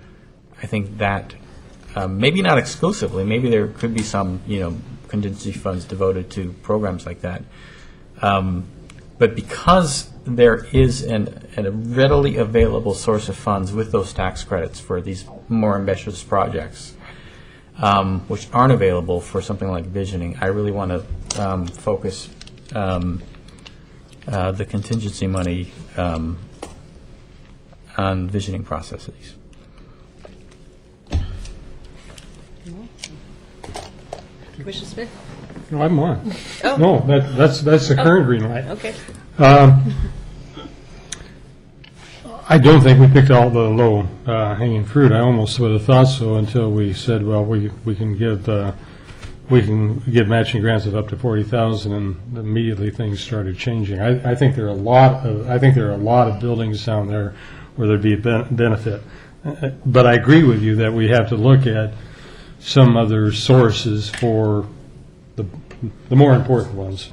I think that, maybe not exclusively, maybe there could be some, contingency funds devoted to programs like that. But because there is a readily available source of funds with those tax credits for these more ambitious projects, which aren't available for something like visioning, I really want to focus the contingency money on visioning processes. Commissioner Smith? No, I'm on. Oh. No, that's the current green light. Okay. I don't think we picked all the low hanging fruit. I almost would have thought so until we said, well, we can give matching grants of up to 40,000, and immediately things started changing. I think there are a lot of buildings down there where there'd be a benefit. But I agree with you that we have to look at some other sources for the more important ones.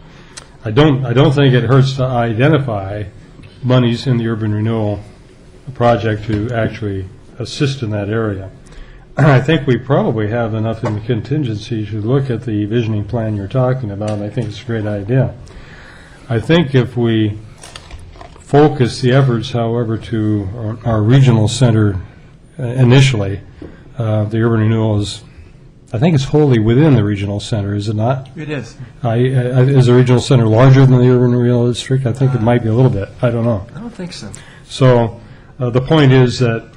I don't think it hurts to identify monies in the urban renewal project to actually assist in that area. I think we probably have enough in the contingency to look at the visioning plan you're talking about, and I think it's a great idea. I think if we focus the efforts, however, to our regional center initially, the urban renewal is, I think it's wholly within the regional center, is it not? It is. Is the regional center larger than the urban renewal district? I think it might be a little bit. I don't know. I don't think so. So the point is that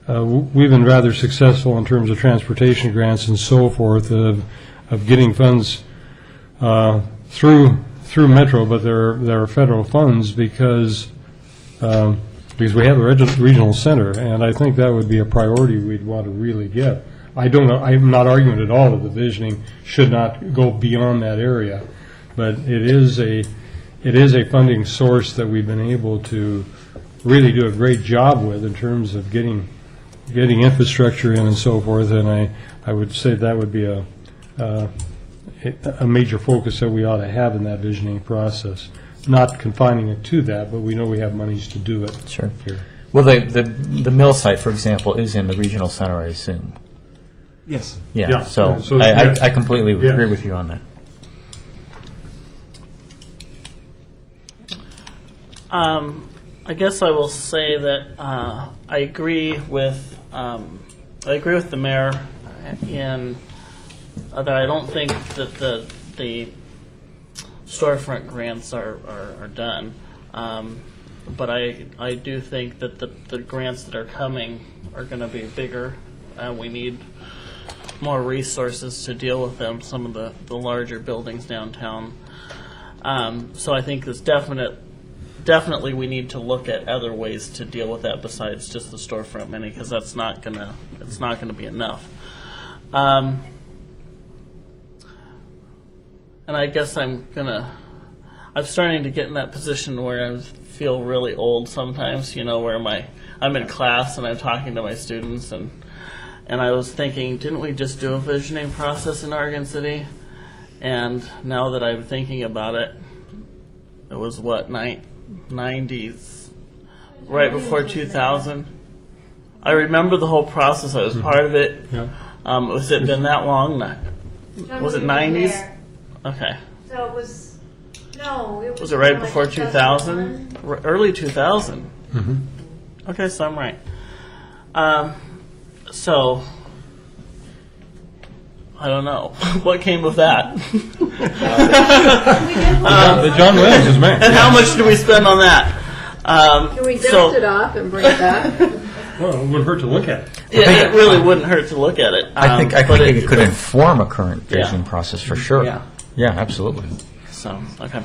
we've been rather successful in terms of transportation grants and so forth of getting funds through Metro, but there are federal funds because we have a regional center, and I think that would be a priority we'd want to really get. I don't know. I'm not arguing at all that the visioning should not go beyond that area, but it is a funding source that we've been able to really do a great job with in terms of getting infrastructure in and so forth. And I would say that would be a major focus that we ought to have in that visioning process. Not confining it to that, but we know we have monies to do it. Sure. Here. Well, the mill site, for example, is in the regional center, I assume. Yes. Yeah. So yeah. I completely agree with you on that. I guess I will say that I agree with the mayor in that I don't think that the storefront grants are done, but I do think that the grants that are coming are going to be bigger, and we need more resources to deal with them. Some of the larger buildings downtown. So I think there's definitely we need to look at other ways to deal with that besides just the storefront money, because that's not gonna be enough. And I guess I'm starting to get in that position where I feel really old sometimes, where I'm in class and I'm talking to my students, and I was thinking, didn't we just do a visioning process in Oregon City? And now that I'm thinking about it, it was what, 90s, right before 2000. I remember the whole process. I was part of it. Yeah. Was it been that long? Was it 90s? Okay. So it was, no. It Was it right before 2000? Early 2000. Mm-hmm. Okay, so I'm right. So, I don't know. What came of that? The John Williams is man. And how much do we spend on that? Can we dust it off and bring it back? Well, it wouldn't hurt to look at it. It really wouldn't hurt to look at it. I think it could inform a current visioning Yeah. process for sure. Yeah. Yeah, absolutely. So, okay.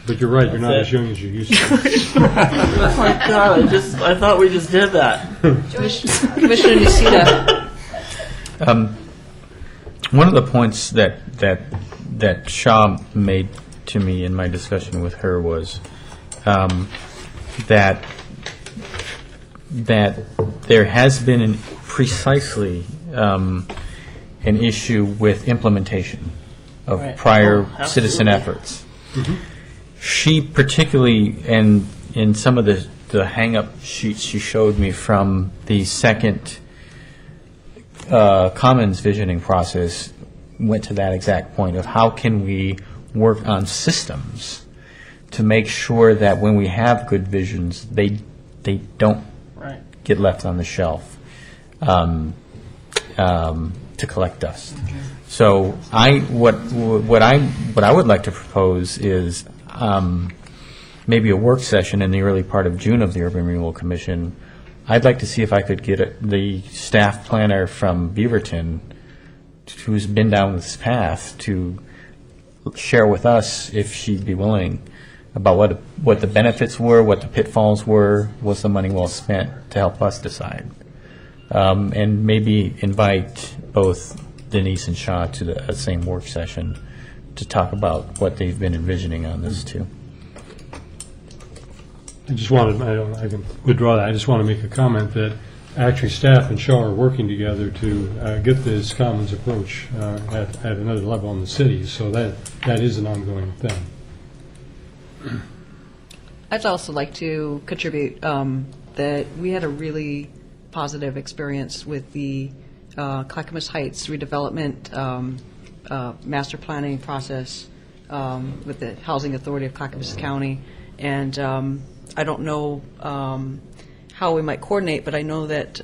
But you're right. You're not That's as young as you used to. Oh my God! I thought we just did that. Commissioner Nishida. One of the points that Shaw made to me in my discussion with her was that there has been precisely an issue with implementation of Right. prior Oh, citizen absolutely. efforts. She particularly, and in some of the hang-up sheets she showed me from the second Commons visioning process, went to that exact point of how can we work on systems to make sure that when we have good visions, they don't Right. get left on the shelf to collect dust. So what I would like to propose is maybe a work session in the early part of June of the Urban Renewal Commission. I'd like to see if I could get the staff planner from Beaverton, who's been down this path, to share with us, if she'd be willing, about what the benefits were, what the pitfalls were, was the money well spent, to help us decide. And maybe invite both Denise and Shaw to the same work session to talk about what they've been envisioning on this too. I just wanted, I can withdraw that. I just want to make a comment that actually staff and Shaw are working together to get this commons approach at another level in the city. So that is an ongoing thing. I'd also like to contribute that we had a really positive experience with the Clackamas Heights redevelopment master planning process with the Housing Authority of Clackamas County. And I don't know how we might coordinate, but I know that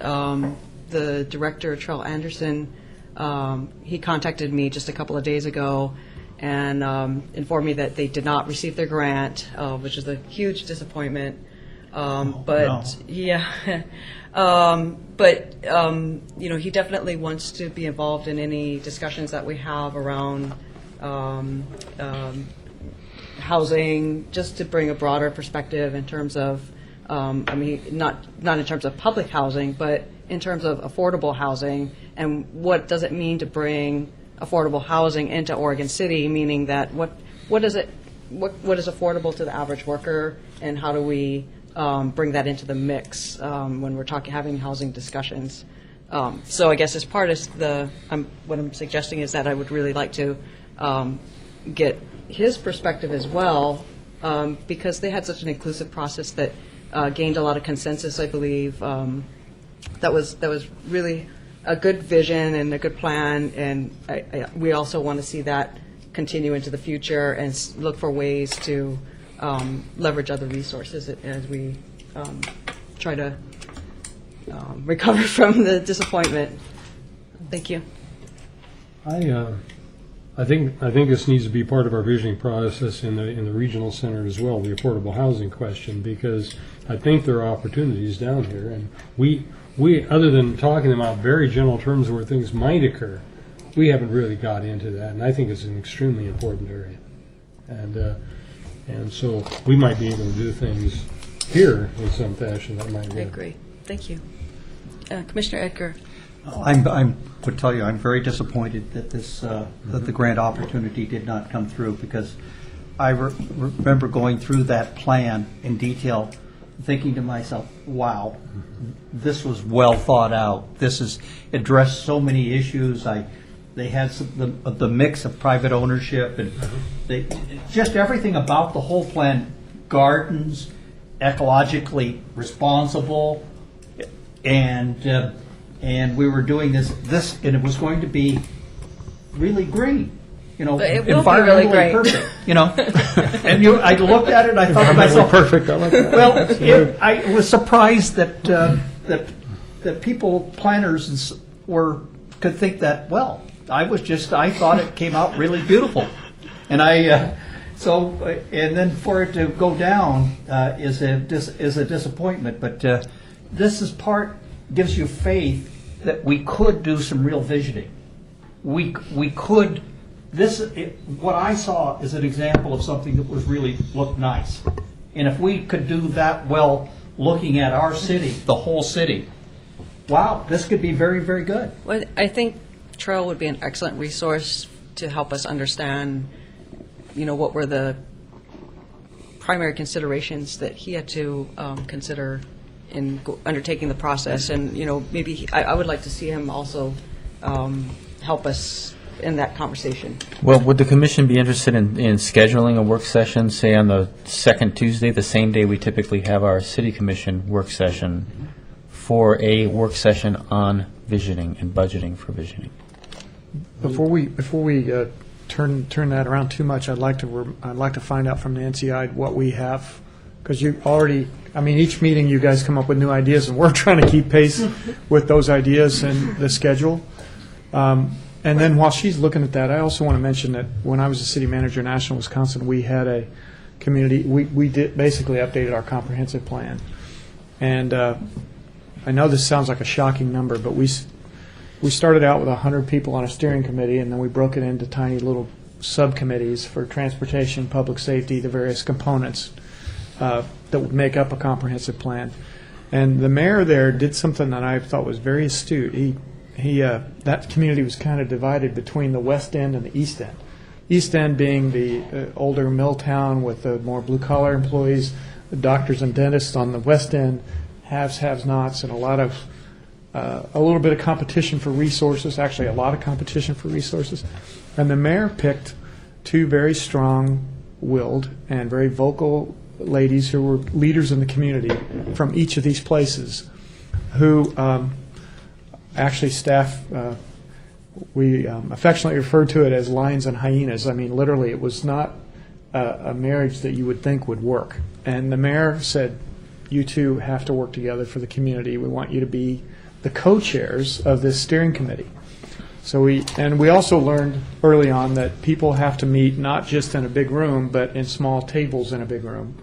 the director, Trell Anderson, he contacted me just a couple of days ago and informed me that they did not receive their grant, which is a huge disappointment. Yeah, but he definitely wants to be involved in any discussions that we have around housing, just to bring a broader perspective in terms of, not in terms of public housing, but in terms of affordable housing, and what does it mean to bring affordable housing into Oregon City, meaning that what is affordable to the average worker, and how do we bring that into the mix when we're having housing discussions. So I guess as part of what I'm suggesting is that I would really like to get his perspective as well, because they had such an inclusive process that gained a lot of consensus, I believe. That was really a good vision and a good plan, and we also want to see that continue into the future and look for ways to leverage other resources as we try to recover from the disappointment. Thank you. I think this needs to be part of our visioning process in the regional center as well, the affordable housing question, because I think there are opportunities down here, and we other than talking about very general terms where things might occur, we haven't really got into that, and I think it's an extremely important area, and so we might be able to do things here in some fashion that might. I agree. Thank you, Commissioner Edgar. I would tell you, I'm very disappointed that that the grant opportunity did not come through, because I remember going through that plan in detail, thinking to myself, wow, this was well thought out. This has addressed so many issues. They had the mix of private ownership, and just everything about the whole plan, gardens, ecologically responsible, and we were doing this, and it was going to be really green, But it will be really great. Perfect, and I looked at it, and I thought to myself, perfect. I like that. well, I was surprised that that people, planners, could think that. Well, I thought it came out really beautiful, and and then for it to go down is a disappointment. But this gives you faith that we could do some real visioning. We could. What I saw is an example of something that was really looked nice, and if we could do that well, looking at our city, the whole city, wow, this could be very, very good. Well, I think Trail would be an excellent resource to help us understand, what were the primary considerations that he had to consider in undertaking the process. And, maybe I would like to see him also help us in that conversation. Well, would the commission be interested in scheduling a work session, say on the second Tuesday, the same day we typically have our city commission work session, for a work session on visioning and budgeting for visioning? Before we turn that around too much, I'd like to find out from Nancy what we have, because you already, each meeting you guys come up with new ideas, and we're trying to keep pace with those ideas and the schedule. And then while she's looking at that, I also want to mention that when I was the city manager in Ashland, Wisconsin, we had a community, we did basically updated our comprehensive plan. And I know this sounds like a shocking number, but we started out with 100 people on a steering committee, and then we broke it into tiny little subcommittees for transportation, public safety, the various components that would make up a comprehensive plan. And the mayor there did something that I thought was very astute. That community was kind of divided between the west end and the east end. East end being the older mill town with the more blue-collar employees, the doctors and dentists. On the west end, haves, have-nots, and a little bit of competition for resources, actually a lot of competition for resources. And the mayor picked two very strong-willed and very vocal ladies who were leaders in the community from each of these places, who actually staff, we affectionately refer to it as lions and hyenas. Literally, it was not a marriage that you would think would work. And the mayor said, you two have to work together for the community. We want you to be the co-chairs of this steering committee. So we also learned early on that people have to meet not just in a big room, but in small tables in a big room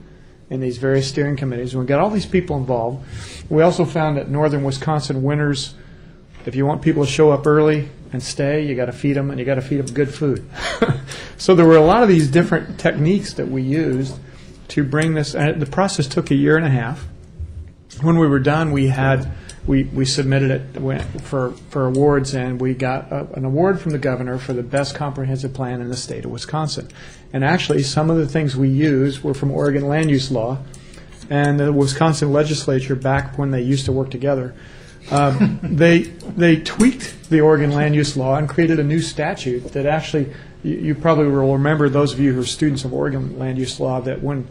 in these various steering committees. And we got all these people involved. We also found that northern Wisconsin winters, if you want people to show up early and stay, you got to feed them, and you got to feed them good food. So there were a lot of these different techniques that we used to bring this. And the process took 1.5 years. When we were done, we submitted it for awards, and we got an award from the governor for the best comprehensive plan in the state of Wisconsin. And actually, some of the things we used were from Oregon land use law, and the Wisconsin legislature, back when they used to work together, they tweaked the Oregon land use law and created a new statute that actually, you probably will remember, those of you who are students of Oregon land use law, that when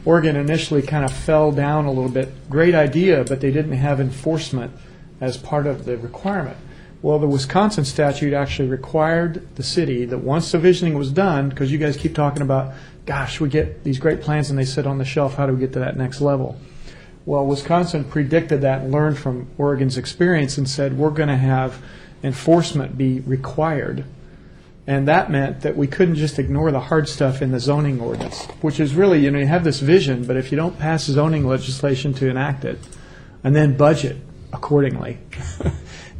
Oregon initially kind of fell down a little bit, great idea, but they didn't have enforcement as part of the requirement. Well, the Wisconsin statute actually required the city that once the visioning was done, because you guys keep talking about, gosh, we get these great plans and they sit on the shelf, how do we get to that next level? Well, Wisconsin predicted that and learned from Oregon's experience and said, we're going to have enforcement be required. And that meant that we couldn't just ignore the hard stuff in the zoning ordinance, which is really, you have this vision, but if you don't pass zoning legislation to enact it and then budget accordingly,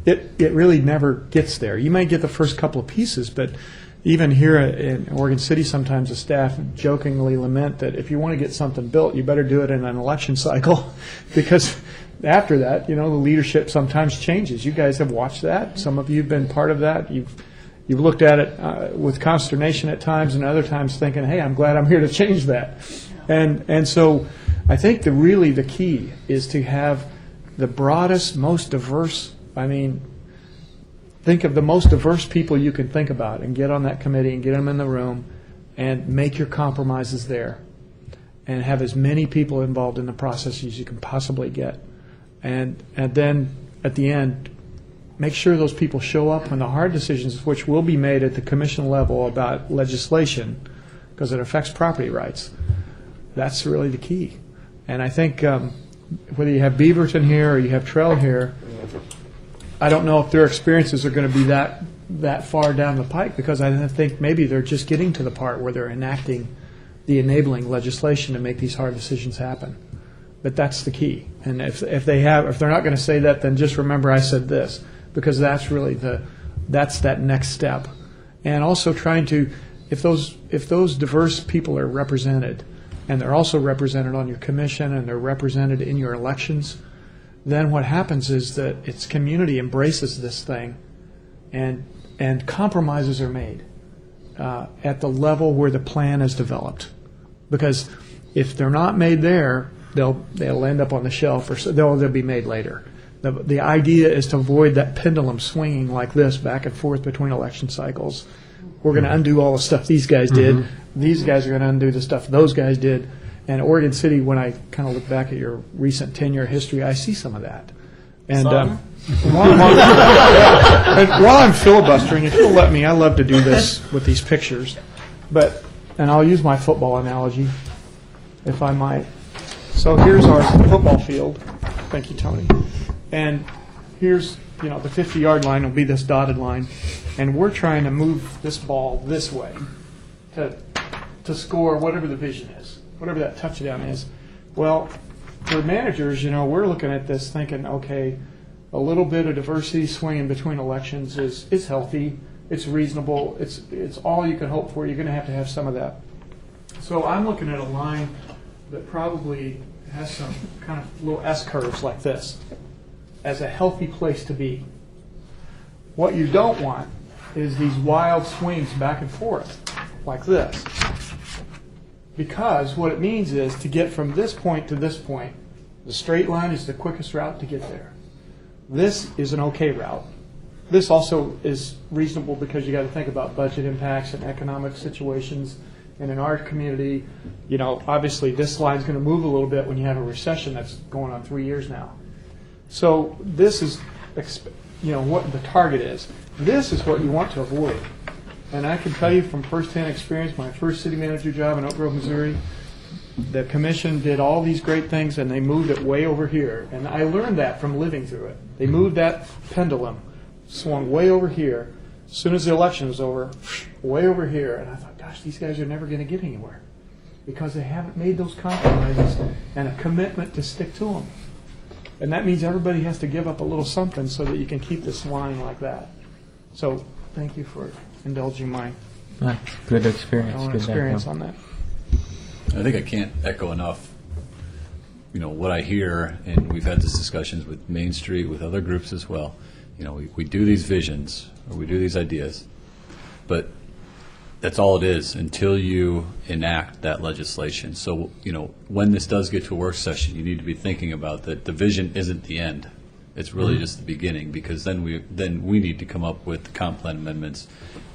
it really never gets there. You might get the first couple of pieces, but even here in Oregon City, sometimes the staff jokingly lament that if you want to get something built, you better do it in an election cycle, because after that, the leadership sometimes changes. You guys have watched that. Some of you have been part of that. You've looked at it with consternation at times, and other times thinking, hey, I'm glad I'm here to change that. And so I think the key is to have the broadest, most diverse, think of the most diverse people you can think about and get on that committee and get them in the room and make your compromises there and have as many people involved in the process as you can possibly get. And then at the end, make sure those people show up when the hard decisions, which will be made at the commission level about legislation, because it affects property rights. That's really the key. And I think whether you have Beaverton here or you have Trail here, I don't know if their experiences are going to be that far down the pike, because I think maybe they're just getting to the part where they're enacting the enabling legislation to make these hard decisions happen. But that's the key. And if they're not going to say that, then just remember I said this, because that's really that's that next step. And also trying to, if those diverse people are represented, and they're also represented on your commission and they're represented in your elections, then what happens is that its community embraces this thing, and and compromises are made at the level where the plan is developed. Because if they're not made there, they'll end up on the shelf, or they'll be made later. The idea is to avoid that pendulum swinging like this back and forth between election cycles. We're going to undo all the stuff these guys did. These guys are going to undo the stuff those guys did. And Oregon City, when I kind of look back at your recent 10-year history, I see some of that. And while I'm filibustering, if you'll let me, I love to do this with these pictures. And I'll use my football analogy, if I might. So here's our football field. Thank you, Tony. And here's, the 50-yard line will be this dotted line. And we're trying to move this ball this way to score whatever the vision is, whatever that touchdown is. Well, for managers, we're looking at this thinking, okay, a little bit of diversity swinging between elections is healthy, it's reasonable, it's all you can hope for. You're going to have some of that. So I'm looking at a line that probably has some kind of little S-curves like this as a healthy place to be. What you don't want is these wild swings back and forth like this. Because what it means is to get from this point to this point, the straight line is the quickest route to get there. This is an okay route. This also is reasonable because you got to think about budget impacts and economic situations. And in our community, obviously this line's going to move a little bit when you have a recession that's going on 3 years now. So this is, what the target is. This is what you want to avoid. And I can tell you from firsthand experience, my first city manager job in Oak Grove, Missouri, the commission did all these great things and they moved it way over here. And I learned that from living through it. They moved that pendulum, swung way over here. As soon as the election was over, way over here. And I thought, gosh, these guys are never going to get anywhere because they haven't made those compromises and a commitment to stick to them. And that means everybody has to give up a little something so that you can keep this line like that. So thank you for indulging my good experience. own Good experience background. on that. I think I can't echo enough, what I hear, and we've had these discussions with Main Street, with other groups as well. We do these visions, or we do these ideas, but that's all it is until you enact that legislation. So, when this does get to a work session, you need to be thinking about that the vision isn't the end. It's really just the beginning, because then we need to come up with the comp plan amendments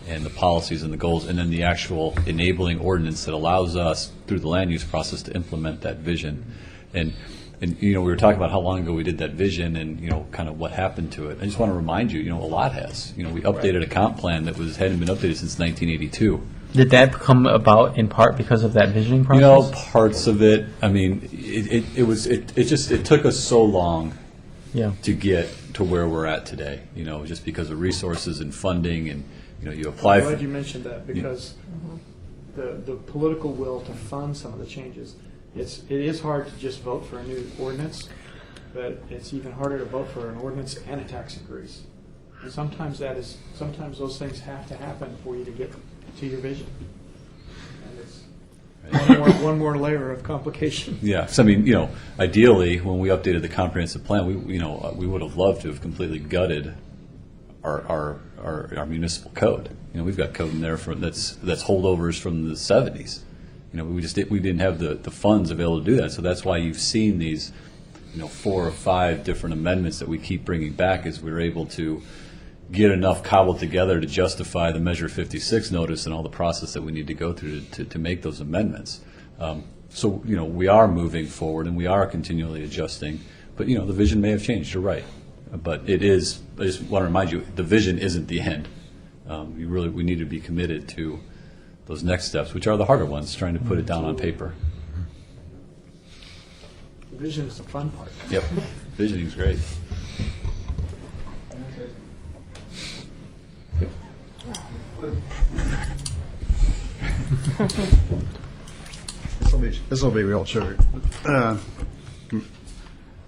and the policies and the goals, and then the actual enabling ordinance that allows us, through the land use process, to implement that vision. And we were talking about how long ago we did that vision and, kind of what happened to it. I just want to remind you, a lot has. We updated a comp plan that hadn't been updated since 1982. Did that come about in part because of that visioning process? Parts of it. I mean, it took us so long to get to where we're at today, just because of resources and funding, and, you apply I'm glad you mentioned that, because the political will to fund some of the changes, it is hard to just vote for a new ordinance, but it's even harder to vote for an ordinance and a tax increase. And sometimes those things have to happen for you to get to your vision. And it's one more layer of complication. Yeah, so ideally, when we updated the comprehensive plan, we would have loved to have completely gutted our municipal code. We've got code in there that's holdovers from the 70s. We didn't have the funds available to do that. So that's why you've seen these, 4 or 5 different amendments that we keep bringing back, as we're able to get enough cobbled together to justify the Measure 56 notice and all the process that we need to go through to make those amendments. So we are moving forward and we are continually adjusting. But the vision may have changed. You're right. But it is. I just want to remind you, the vision isn't the end. We need to be committed to those next steps, which are the harder ones, trying to put it down on paper. The vision is the fun part. Yep, visioning is great. This will be real short.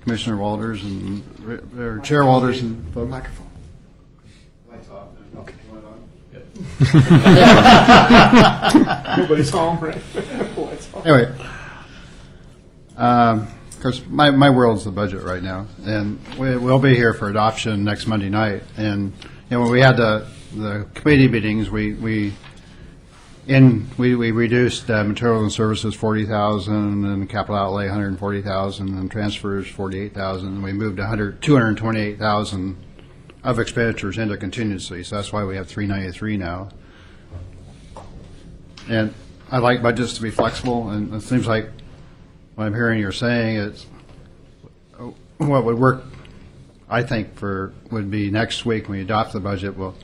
Commissioner Walters and or Chair Walters and folks. Microphone. Lights off. Okay. Yep. Nobody's home, right? Anyway, of course, my world's the budget right now, and we'll be here for adoption next Monday night. And when we had the the committee meetings, we reduced materials and services 40,000, and capital outlay 140,000, and transfers 48,000, and we moved 228,000 of expenditures into contingency. So that's why we have 393 now. And I like budgets to be flexible, and it seems like what I'm hearing you're saying is what would work, I think, would be next week when we adopt the budget, we'll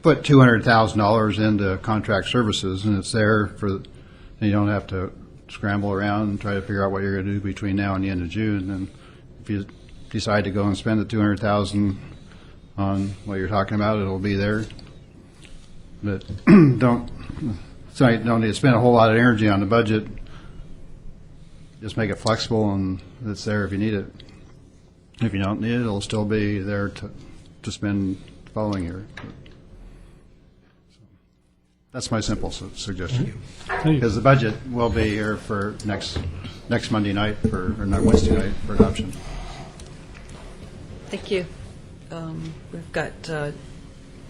put $200,000 into contract services, and it's there and you don't have to scramble around and try to figure out what you're going to do between now and the end of June. And if you decide to go and spend the $200,000 on what you're talking about, it'll be there. But don't need to spend a whole lot of energy on the budget. Just make it flexible, and it's there if you need it. If you don't need it, it'll still be there to spend the following year. That's my simple suggestion. Because the budget will be here for next Monday night, or not Wednesday night, for adoption. Thank you. We've got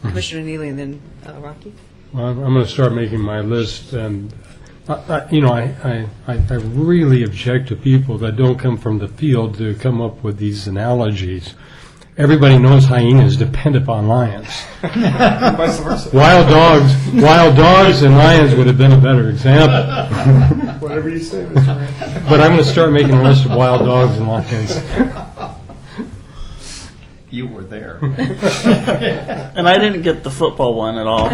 Commissioner Neely and then Rocky. Well, I'm going to start making my list, and I really object to people that don't come from the field to come up with these analogies. Everybody knows hyenas depend upon lions. Vice versa. Wild dogs and lions would have been a better example. Whatever you say, Mr. Rand. But I'm going to start making a list of wild dogs and lions. You were there. And I didn't get the football one at all.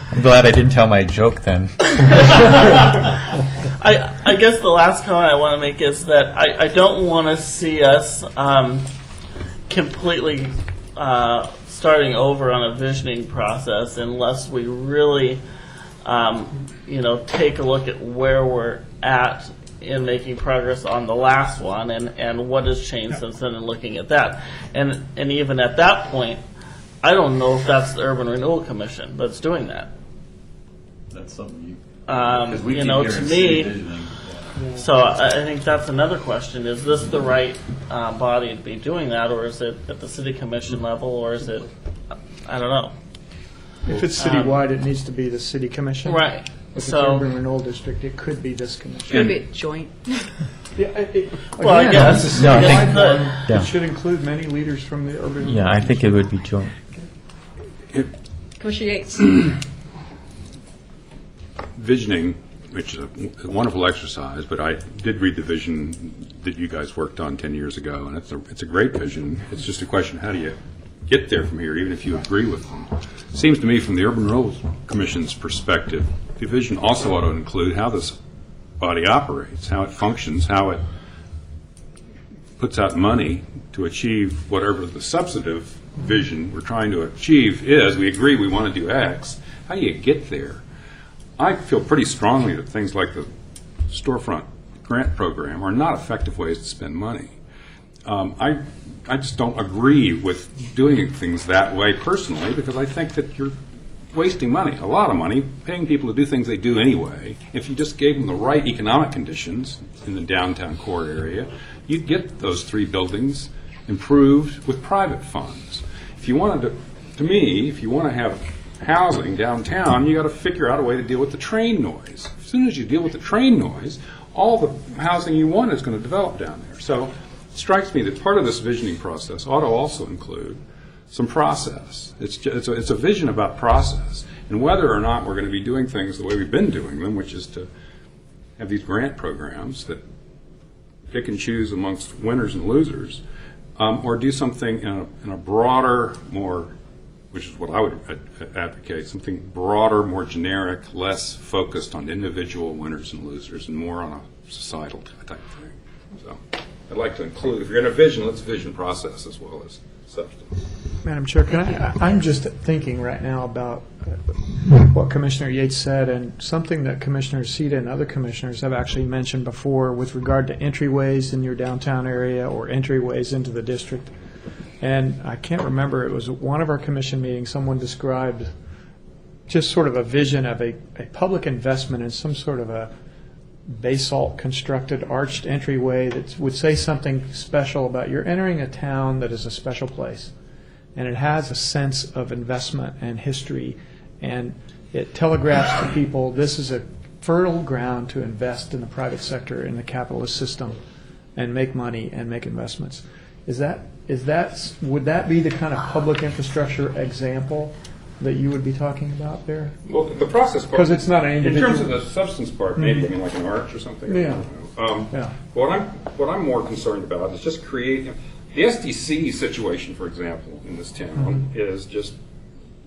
I'm glad I didn't tell my joke then. I guess the last comment I want to make is that I don't want to see us completely starting over on a visioning process unless we really, take a look at where we're at in making progress on the last one and what has changed since then, and looking at that. And even at that point, I don't know if that's the Urban Renewal Commission that's doing that. That's something to me. So I think that's another question. Is this the right body to be doing that, or is it at the city commission level, or is it, I don't know. If it's citywide, it needs to be the city commission. Right. If it's So, urban renewal district, it could be this commission. Could be joint. well, I guess. No, I I think- could. It should include many leaders from the urban. Yeah, I think it would be joint. Commissioner Yates. Visioning, which is a wonderful exercise, but I did read the vision that you guys worked on 10 years ago, and it's a great vision. It's just a question, how do you get there from here, even if you agree with them? It seems to me, from the Urban Renewal Commission's perspective, the vision also ought to include how this body operates, how it functions, how it puts out money to achieve whatever the substantive vision we're trying to achieve is. We agree we want to do X. How do you get there? I feel pretty strongly that things like the storefront grant program are not effective ways to spend money. I just don't agree with doing things that way personally, because I think that you're wasting money, a lot of money, paying people to do things they do anyway. If you just gave them the right economic conditions in the downtown core area, you'd get those 3 buildings improved with private funds. If you wanted to me, if you want to have housing downtown, you got to figure out a way to deal with the train noise. As soon as you deal with the train noise, all the housing you want is going to develop down there. So it strikes me that part of this visioning process ought to also include some process. It's a vision about process, and whether or not we're going to be doing things the way we've been doing them, which is to have these grant programs that pick and choose amongst winners and losers, or do something in a broader, more, which is what I would advocate, something broader, more generic, less focused on individual winners and losers, and more on a societal type thing. So I'd like to include, if you're going to vision, let's vision process as well as substance. Madam Chair, I'm just thinking right now about what Commissioner Yates said, and something that Commissioner Sita and other commissioners have actually mentioned before with regard to entryways in your downtown area or entryways into the district. And I can't remember, it was one of our commission meetings, someone described just sort of a vision of a public investment in some sort of a basalt constructed arched entryway that would say something special about you're entering a town that is a special place, and it has a sense of investment and history, and it telegraphs to people this is a fertile ground to invest in the private sector in the capitalist system and make money and make investments. Would that be the kind of public infrastructure example that you would be talking about there? Well, the process part. Because it's not an individual. In terms of the substance part, maybe, I mean, like an arch or something. Yeah. Yeah. What I'm more concerned about is just creating, the SDC situation, for example, in this town is just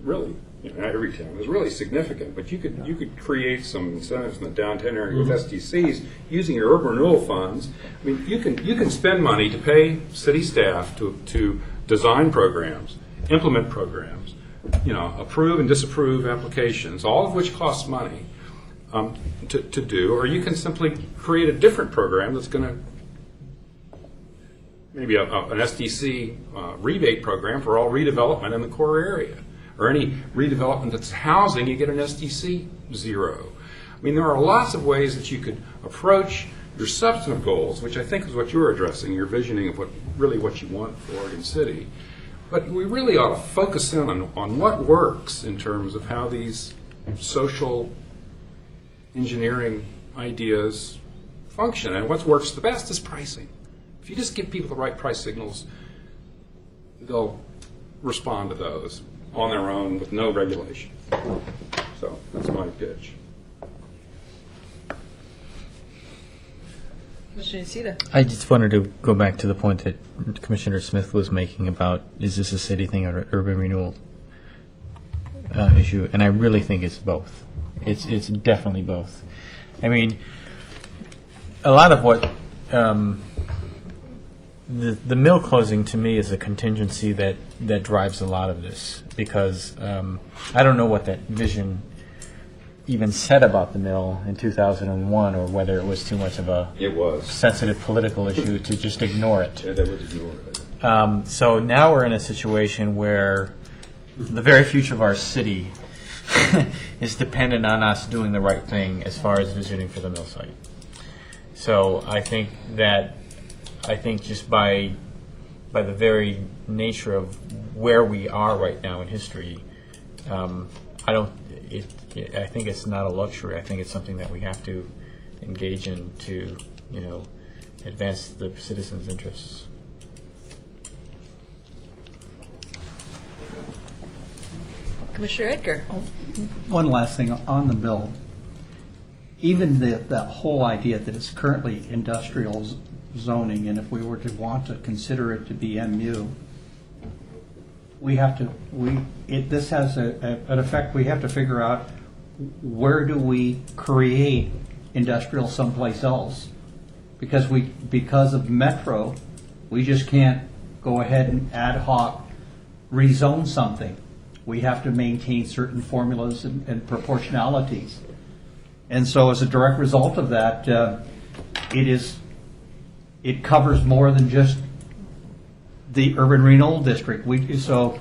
really, not every town is really significant, but you could create some incentives in the downtown area with SDCs using your urban renewal funds. I mean, you can spend money to pay city staff to design programs, implement programs, approve and disapprove applications, all of which costs money to do, or you can simply create a different program that's going to maybe an SDC rebate program for all redevelopment in the core area, or any redevelopment that's housing, you get an SDC 0. I mean, there are lots of ways that you could approach your substantive goals, which I think is what you're addressing, your visioning of what you want for Oregon City. But we really ought to focus in on what works in terms of how these social engineering ideas function. And what works the best is pricing. If you just give people the right price signals, they'll respond to those on their own with no regulation. So that's my pitch. Commissioner Nocita. I just wanted to go back to the point that Commissioner Smith was making about, is this a city thing or an urban renewal issue? And I really think it's both. It's definitely both. I mean, a lot of what the mill closing to me is a contingency that drives a lot of this, because I don't know what that vision even said about the mill in 2001, or whether it was too much of a sensitive political issue to just ignore it. Yeah, they would ignore it. So now we're in a situation where the very future of our city is dependent on us doing the right thing as far as visioning for the mill site. So I think just by the very nature of where we are right now in history, I think it's not a luxury. I think it's something that we have to engage in to, advance the citizens' interests. Commissioner Edgar. One last thing on the bill. Even that whole idea that it's currently industrial zoning, and if we were to want to consider it to be MU, this has an effect. We have to figure out, where do we create industrial someplace else? Because of Metro, we just can't go ahead and ad hoc rezone something. We have to maintain certain formulas and proportionalities. And so as a direct result of that, it covers more than just the urban renewal district. It's a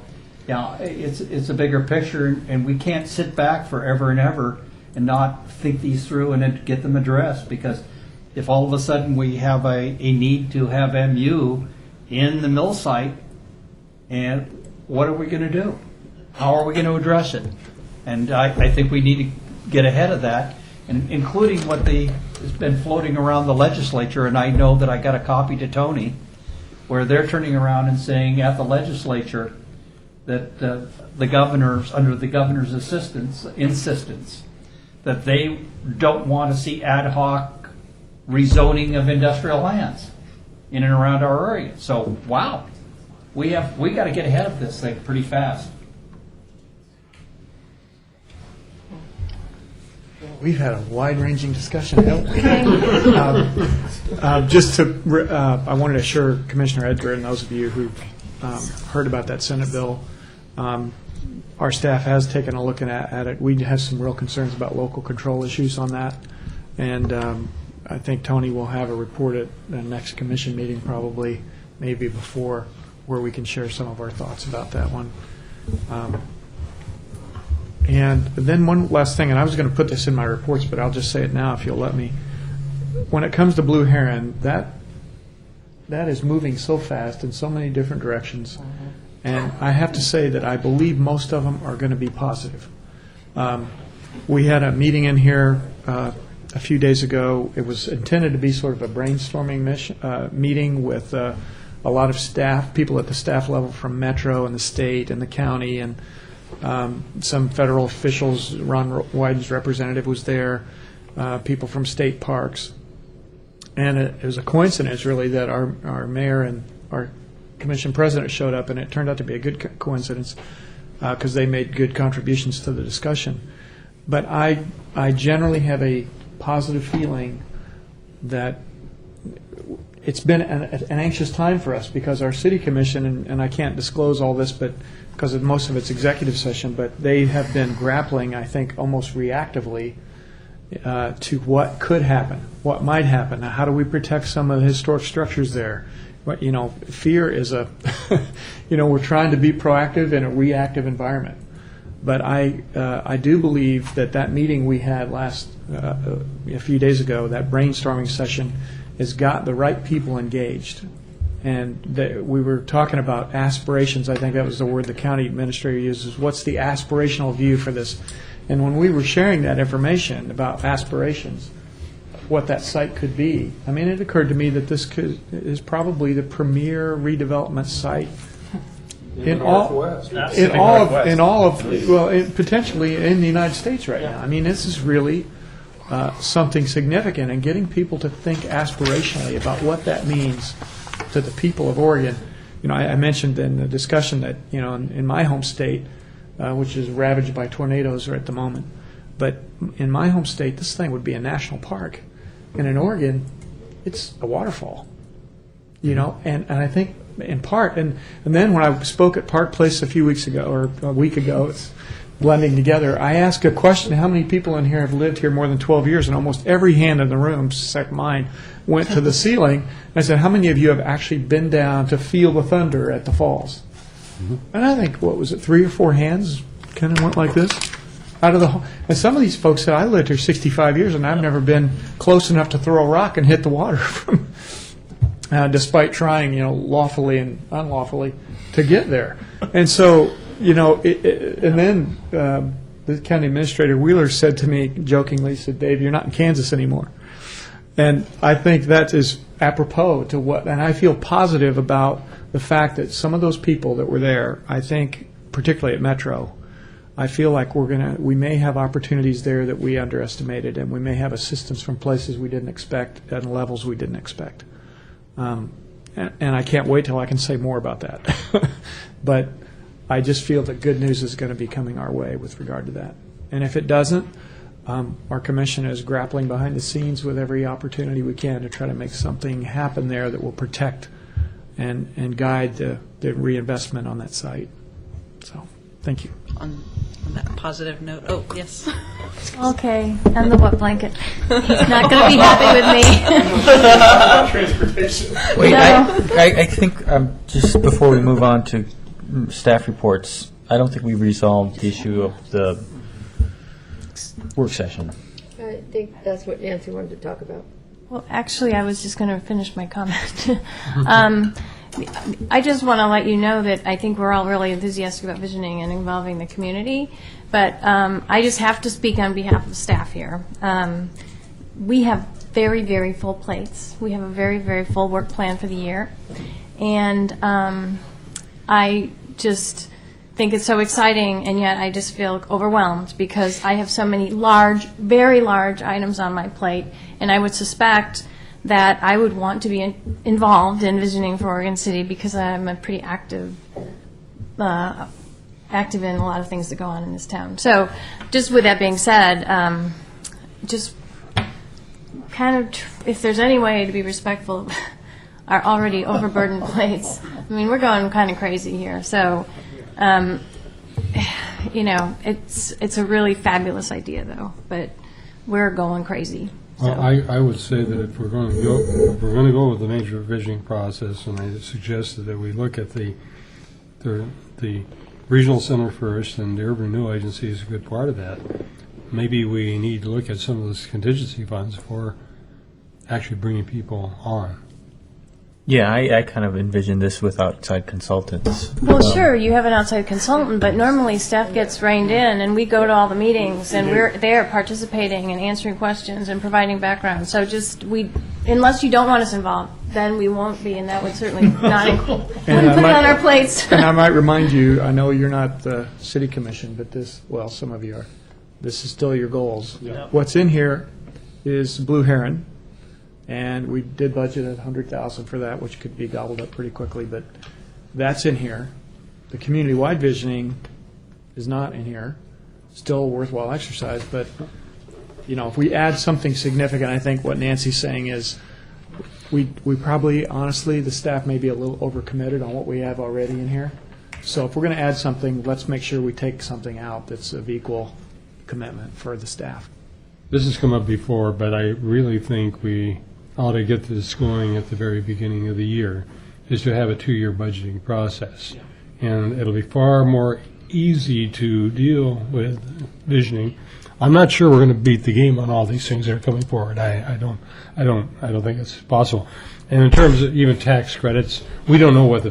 bigger picture, and we can't sit back forever and ever and not think these through and then get them addressed, because if all of a sudden we have a need to have MU in the mill site, and what are we going to do? How are we going to address it? And I think we need to get ahead of that, and including what has been floating around the legislature, and I know that I got a copy to Tony, where they're turning around and saying at the legislature that the governors, under the governor's insistence, that they don't want to see ad hoc rezoning of industrial lands in and around our area. So, wow, we got to get ahead of this thing pretty fast. We've had a wide-ranging discussion, haven't we? I wanted to assure Commissioner Edgar and those of you who've heard about that Senate bill, our staff has taken a look at it. We have some real concerns about local control issues on that, and I think Tony will have a report at the next commission meeting, probably, maybe before, where we can share some of our thoughts about that one. And then one last thing, and I was going to put this in my reports, but I'll just say it now if you'll let me. when it comes to Blue Heron, that is moving so fast in so many different directions. And I have to say that I believe most of them are going to be positive. We had a meeting in here a few days ago. It was intended to be sort of a brainstorming meeting with a lot of staff, people at the staff level from Metro and the state and the county, and some federal officials. Ron Wyden's representative was there, people from state parks. And it was a coincidence, really, that our mayor and our commission president showed up, and it turned out to be a good coincidence because they made good contributions to the discussion. But I generally have a positive feeling that it's been an anxious time for us because our city commission, and I can't disclose all this, but because of most of its executive session, but they have been grappling, I think, almost reactively to what could happen, what might happen. Now, how do we protect some of the historic structures there? But, fear is we're trying to be proactive in a reactive environment. But I do believe that meeting we had a few days ago, that brainstorming session, has got the right people engaged. And we were talking about aspirations. I think that was the word the county administrator uses. What's the aspirational view for this? And when we were sharing that information about aspirations, what that site could be, I mean, it occurred to me that this is probably the premier redevelopment site potentially in the United States right now. I mean, this is really something significant, and getting people to think aspirationally about what that means to the people of Oregon. I mentioned in the discussion that in my home state, which is ravaged by tornadoes at the moment, but in my home state, this thing would be a national park, and in Oregon, it's a waterfall. And I think in part, and then when I spoke at Park Place a few weeks ago, or a week ago, it's blending together, I asked a question: how many people in here have lived here more than 12 years? And almost every hand in the room, except mine, went to the ceiling. I said, how many of you have actually been down to feel the thunder at the falls? Mm-hmm. And I think, 3 or 4 hands kind of went like this out of the. And some of these folks said, I lived here 65 years and I've never been close enough to throw a rock and hit the water from, despite trying, lawfully and unlawfully to get there. And so, and then the county administrator Wheeler said to me jokingly, said, Dave, you're not in Kansas anymore. And I think that is apropos to and I feel positive about the fact that some of those people that were there, I think, particularly at Metro, I feel like we may have opportunities there that we underestimated, and we may have assistance from places we didn't expect at levels we didn't expect. And I can't wait till I can say more about that. But I just feel that good news is going to be coming our way with regard to that. And if it doesn't, our commission is grappling behind the scenes with every opportunity we can to try to make something happen there that will protect and guide the reinvestment on that site. So, thank you. On that positive note, yes. Okay, and the wet blanket. He's not going to be happy with me. Transportation. Wait, No. I think just before we move on to staff reports, I don't think we resolved the issue of the work session. I think that's what Nancy wanted to talk about. Well, actually, I was just going to finish my comment. I just want to let you know that I think we're all really enthusiastic about visioning and involving the community, but I just have to speak on behalf of staff here. We have very, very full plates. We have a very, very full work plan for the year, and I just think it's so exciting, and yet I just feel overwhelmed because I have so many large, very large items on my plate, and I would suspect that I would want to be involved in visioning for Oregon City because I'm a pretty active in a lot of things that go on in this town. So just with that being said, just kind of, if there's any way to be respectful of our already overburdened plates, I mean, we're going kind of crazy here. So, it's a really fabulous idea, though, but we're going crazy. Well, I would say that if we're going to go with the major visioning process, and I suggested that we look at the regional center first, and the urban renewal agency is a good part of that. Maybe we need to look at some of those contingency funds for actually bringing people on. Yeah, I kind of envision this with outside consultants. Well, sure, you have an outside consultant, but normally staff gets reined in, and we go to all the meetings, and we're there participating and answering questions and providing background. So unless you don't want us involved, then we won't be, and that would certainly not include. Put it on our plates. And I might remind you, I know you're not the city commission, but some of you are. This is still your goals. Yep. What's in here is Blue Heron, and we did budget at $100,000 for that, which could be gobbled up pretty quickly, but that's in here. The community-wide visioning is not in here. Still a worthwhile exercise, but if we add something significant, I think what Nancy's saying is we probably, honestly, the staff may be a little overcommitted on what we have already in here. So if we're going to add something, let's make sure we take something out that's of equal commitment for the staff. This has come up before, but I really think we ought to get this going at the very beginning of the year, is to have a 2-year budgeting process. And it'll be far more easy to deal with visioning. I'm not sure we're going to beat the game on all these things that are coming forward. I don't think it's possible. And in terms of even tax credits, we don't know what's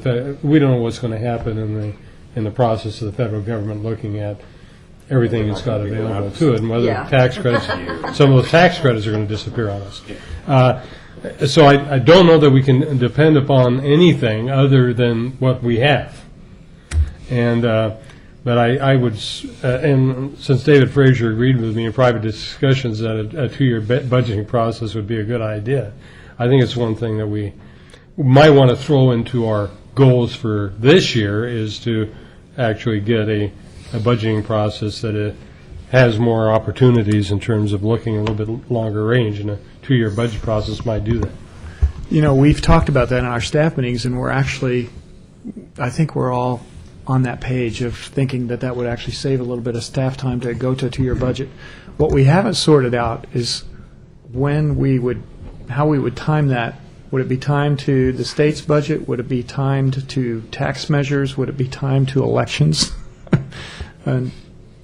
going to happen in the process of the federal government looking at everything that's got available to it, and whether tax credits, some of those tax credits are going to disappear on us. So I don't know that we can depend upon anything other than what we have. And but I would, and since David Frazier agreed with me in private discussions that a 2-year budgeting process would be a good idea, I think it's one thing that we might want to throw into our goals for this year, is to actually get a budgeting process that has more opportunities in terms of looking a little bit longer range, and a 2-year budget process might do that. We've talked about that in our staff meetings, and I think we're all on that page of thinking that would actually save a little bit of staff time to go to a 2-year budget. What we haven't sorted out is how we would time that. Would it be timed to the state's budget? Would it be timed to tax measures? Would it be timed to elections? And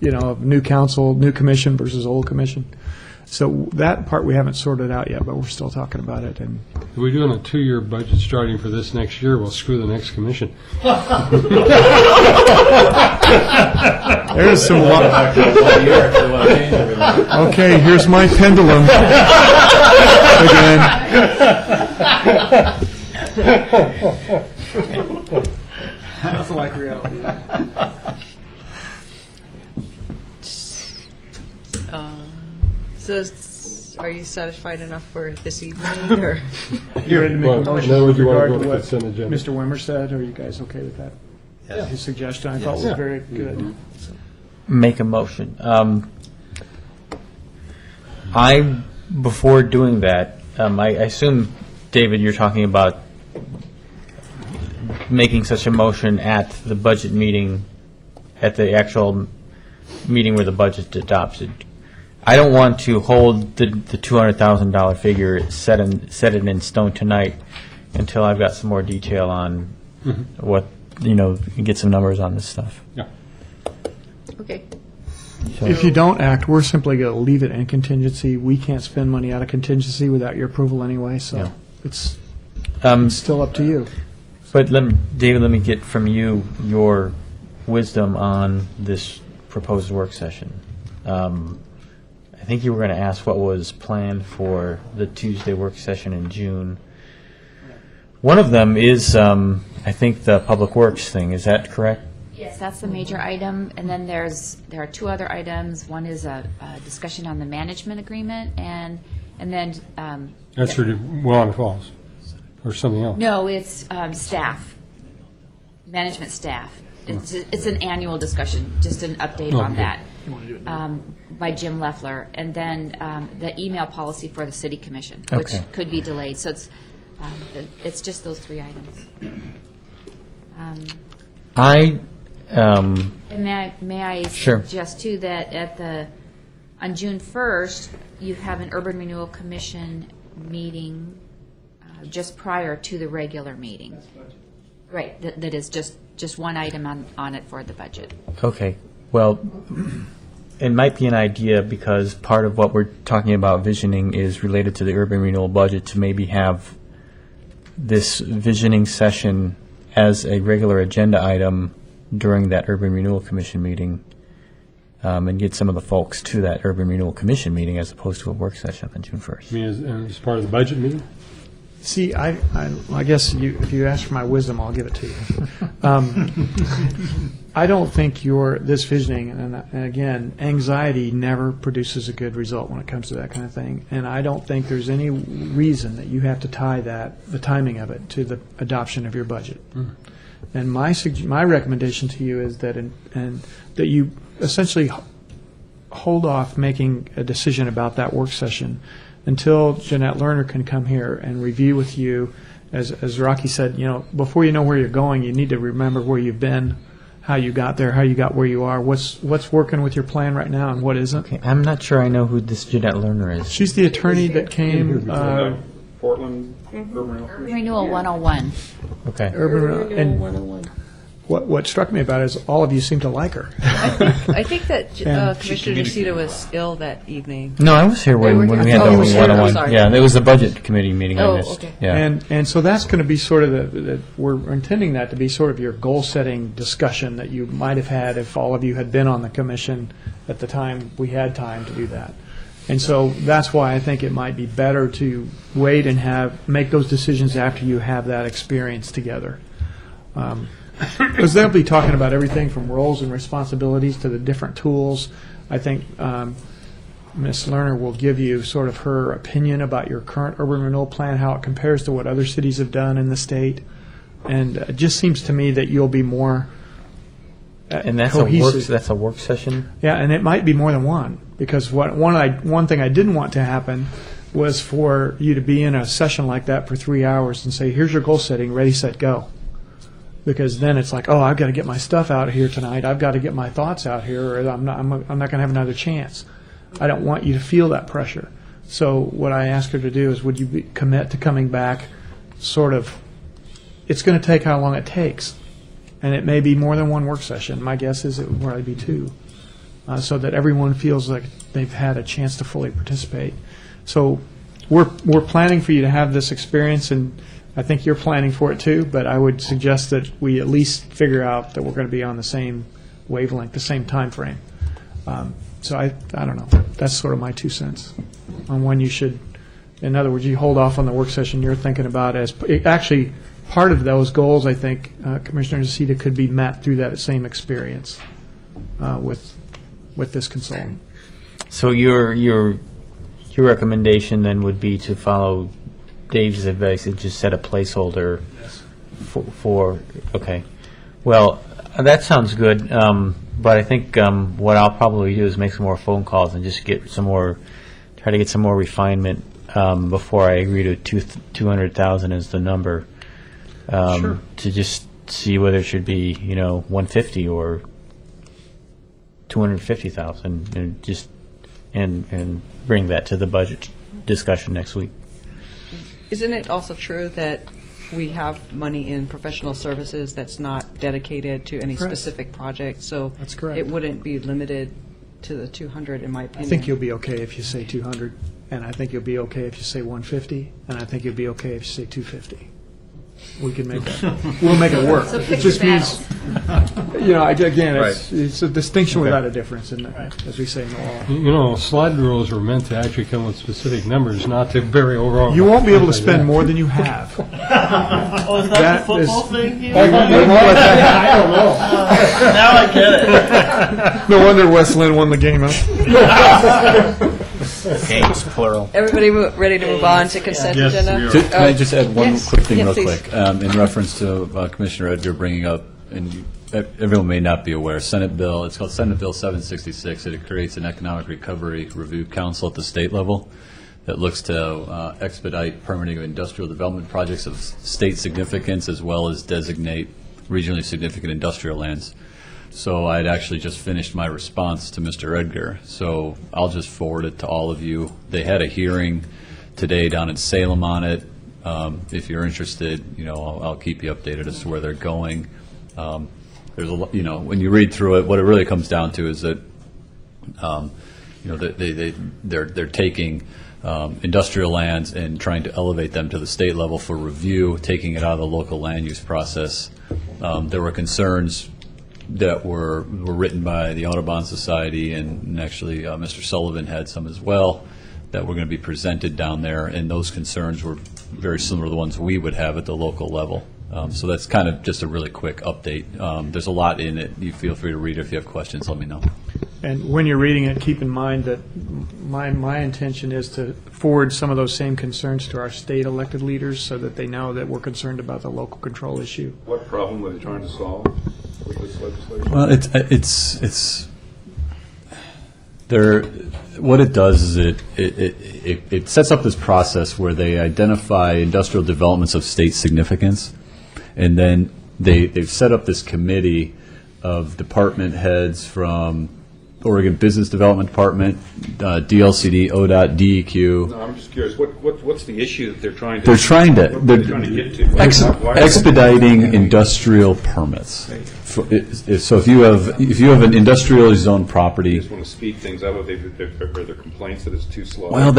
new council, new commission versus old commission. So that part we haven't sorted out yet, but we're still talking about it. And if we're doing a 2-year budget starting for this next year, we'll screw the next commission. There's some Okay, here's my pendulum again. Nothing like reality. So, are you satisfied enough for this evening, or? You ready to make a motion now would with you want to regard go to to what consent agenda? Mr. Wimmer said? Are you guys okay with that? Yes. His suggestion, I thought was very good. Make a motion. Before doing that, I assume, David, you're talking about making such a motion at the budget meeting, at the actual meeting where the budget's adopted. I don't want to hold the $200,000 figure, set it in stone tonight until I've got some more detail on what, get some numbers on this stuff. Yeah. Okay. So, If you don't act, we're simply going to leave it in contingency. We can't spend money out of contingency without your approval anyway, so Yeah. it's um, still up to you. but David, let me get from you your wisdom on this proposed work session. I think you were going to ask what was planned for the Tuesday work session in June. One of them is, I think, the Public Works thing. Is that correct? Yes, that's the major item, and then there are 2 other items. One is a discussion on the management agreement, and then That's for Willamette Falls, or something else. no, it's staff, management staff. It's an annual discussion, just an update on Okay. that, by Jim Leffler, and then the email policy for the city commission, which Okay. could be delayed. So it's just those 3 items. And may I Sure. suggest too that on June 1st, you have an Urban Renewal Commission meeting just prior to the regular meeting. Right, that is just one item on it for the budget. Okay. Well, it might be an idea, because part of what we're talking about visioning is related to the urban renewal budget, to maybe have this visioning session as a regular agenda item during that Urban Renewal Commission meeting, and get some of the folks to that Urban Renewal Commission meeting as opposed to a work session on June 1st. I mean, as part of the budget meeting? See, I guess if you ask for my wisdom, I'll give it to you. I don't think this visioning, and again, anxiety never produces a good result when it comes to that kind of thing. And I don't think there's any reason that you have to tie the timing of it to the adoption of your budget. And my recommendation to you is that that you essentially hold off making a decision about that work session until Jeanette Lerner can come here and review with you. As Rocky said, before you know where you're going, you need to remember where you've been, how you got there, how you got where you are, what's working with your plan right now and what isn't. Okay, I'm not sure I know who this Jeanette Lerner is. She's the attorney that came. Portland Urban Renewal 101. Okay. Urban and 101. what struck me about it is all of you seem to like her. I think that And Commissioner Nocita was ill that evening. No, I was here when we had Oh, the you were here. I'm one-on-one. sorry. Yeah, it was the budget committee meeting I Oh, missed. okay. Yeah. And so that's going to be sort of we're intending that to be sort of your goal-setting discussion that you might have had if all of you had been on the commission at the time we had time to do that. And so that's why I think it might be better to wait and make those decisions after you have that experience together. Because they'll be talking about everything from roles and responsibilities to the different tools. I think Ms. Lerner will give you sort of her opinion about your current urban renewal plan, how it compares to what other cities have done in the state. And it just seems to me that you'll be more And that's cohesive. a work session? Yeah, and it might be more than one, because one thing I didn't want to happen was for you to be in a session like that for 3 hours and say, here's your goal setting, ready, set, go. Because then it's like, oh, I've got to get my stuff out here tonight. I've got to get my thoughts out here, or I'm not going to have another chance. I don't want you to feel that pressure. So what I asked her to do is, would you commit to coming back sort of, it's going to take how long it takes. And it may be more than one work session. My guess is it would probably be two, so that everyone feels like they've had a chance to fully participate. So we're planning for you to have this experience, and I think you're planning for it too, but I would suggest that we at least figure out that we're going to be on the same wavelength, the same time frame. So I don't know. That's sort of my 2 cents on when you should, in other words, you hold off on the work session you're thinking about as, actually, part of those goals, I think, Commissioner Nocita, could be met through that same experience with this consultant. So your recommendation then would be to follow Dave's advice and just set a placeholder for okay. Well, that sounds good, but I think what I'll probably do is make some more phone calls and just try to get some more refinement before I agree to 200,000 as the number. Sure. To just see whether it should be 150 or 250,000, and just and bring that to the budget discussion next week. Isn't it also true that we have money in professional services that's not dedicated to any Correct. specific project? So That's correct. it wouldn't be limited to the 200, in my I opinion. think you'll be okay if you say 200, and I think you'll be okay if you say 150, and I think you'll be okay if you say 250. We can make that. We'll make it work. So It pick just your means, again, Right. it's a distinction without a difference, isn't it, as we say in the law. Slide rules are meant to actually come with specific numbers, not to vary overall. You won't be able to spend more than you have. Oh, is that, That the football is- thing? You won't let that happen. Now I get it. No wonder West Lynn won the game, huh? Games, plural. Everybody ready to move on to consent Yes, agenda? we are. Can I just add one Yes. quick thing Yeah, real please. quick? In reference to Commissioner Edgar bringing up, and everyone may not be aware, Senate Bill, it's called Senate Bill 766. It creates an Economic Recovery Review Council at the state level that looks to expedite permitting of industrial development projects of state significance, as well as designate regionally significant industrial lands. So I'd actually just finished my response to Mr. Edgar, so I'll just forward it to all of you. They had a hearing today down in Salem on it. If you're interested, I'll keep you updated as to where they're going. There's a when you read through it, what it really comes down to is that they're taking industrial lands and trying to elevate them to the state level for review, taking it out of the local land use process. There were concerns that were written by the Audubon Society, and actually Mr. Sullivan had some as well, that were going to be presented down there, and those concerns were very similar to the ones we would have at the local level. So that's kind of just a really quick update. There's a lot in it. You feel free to read it. If you have questions, let me know. And when you're reading it, keep in mind that my intention is to forward some of those same concerns to our state elected leaders so that they know that we're concerned about the local control issue. What problem were they trying to solve with this legislation? Well, it's there. What it does is it sets up this process where they identify industrial developments of state significance, and then they've set up this committee of department heads from Oregon Business Development Department, DLCD, ODOT, DEQ. No, I'm just curious. What's the issue that they're trying to? They're trying to get to. Expediting industrial permits. So if you have an industrially zoned property, They just want to speed things up. Are there complaints that it's too slow? well,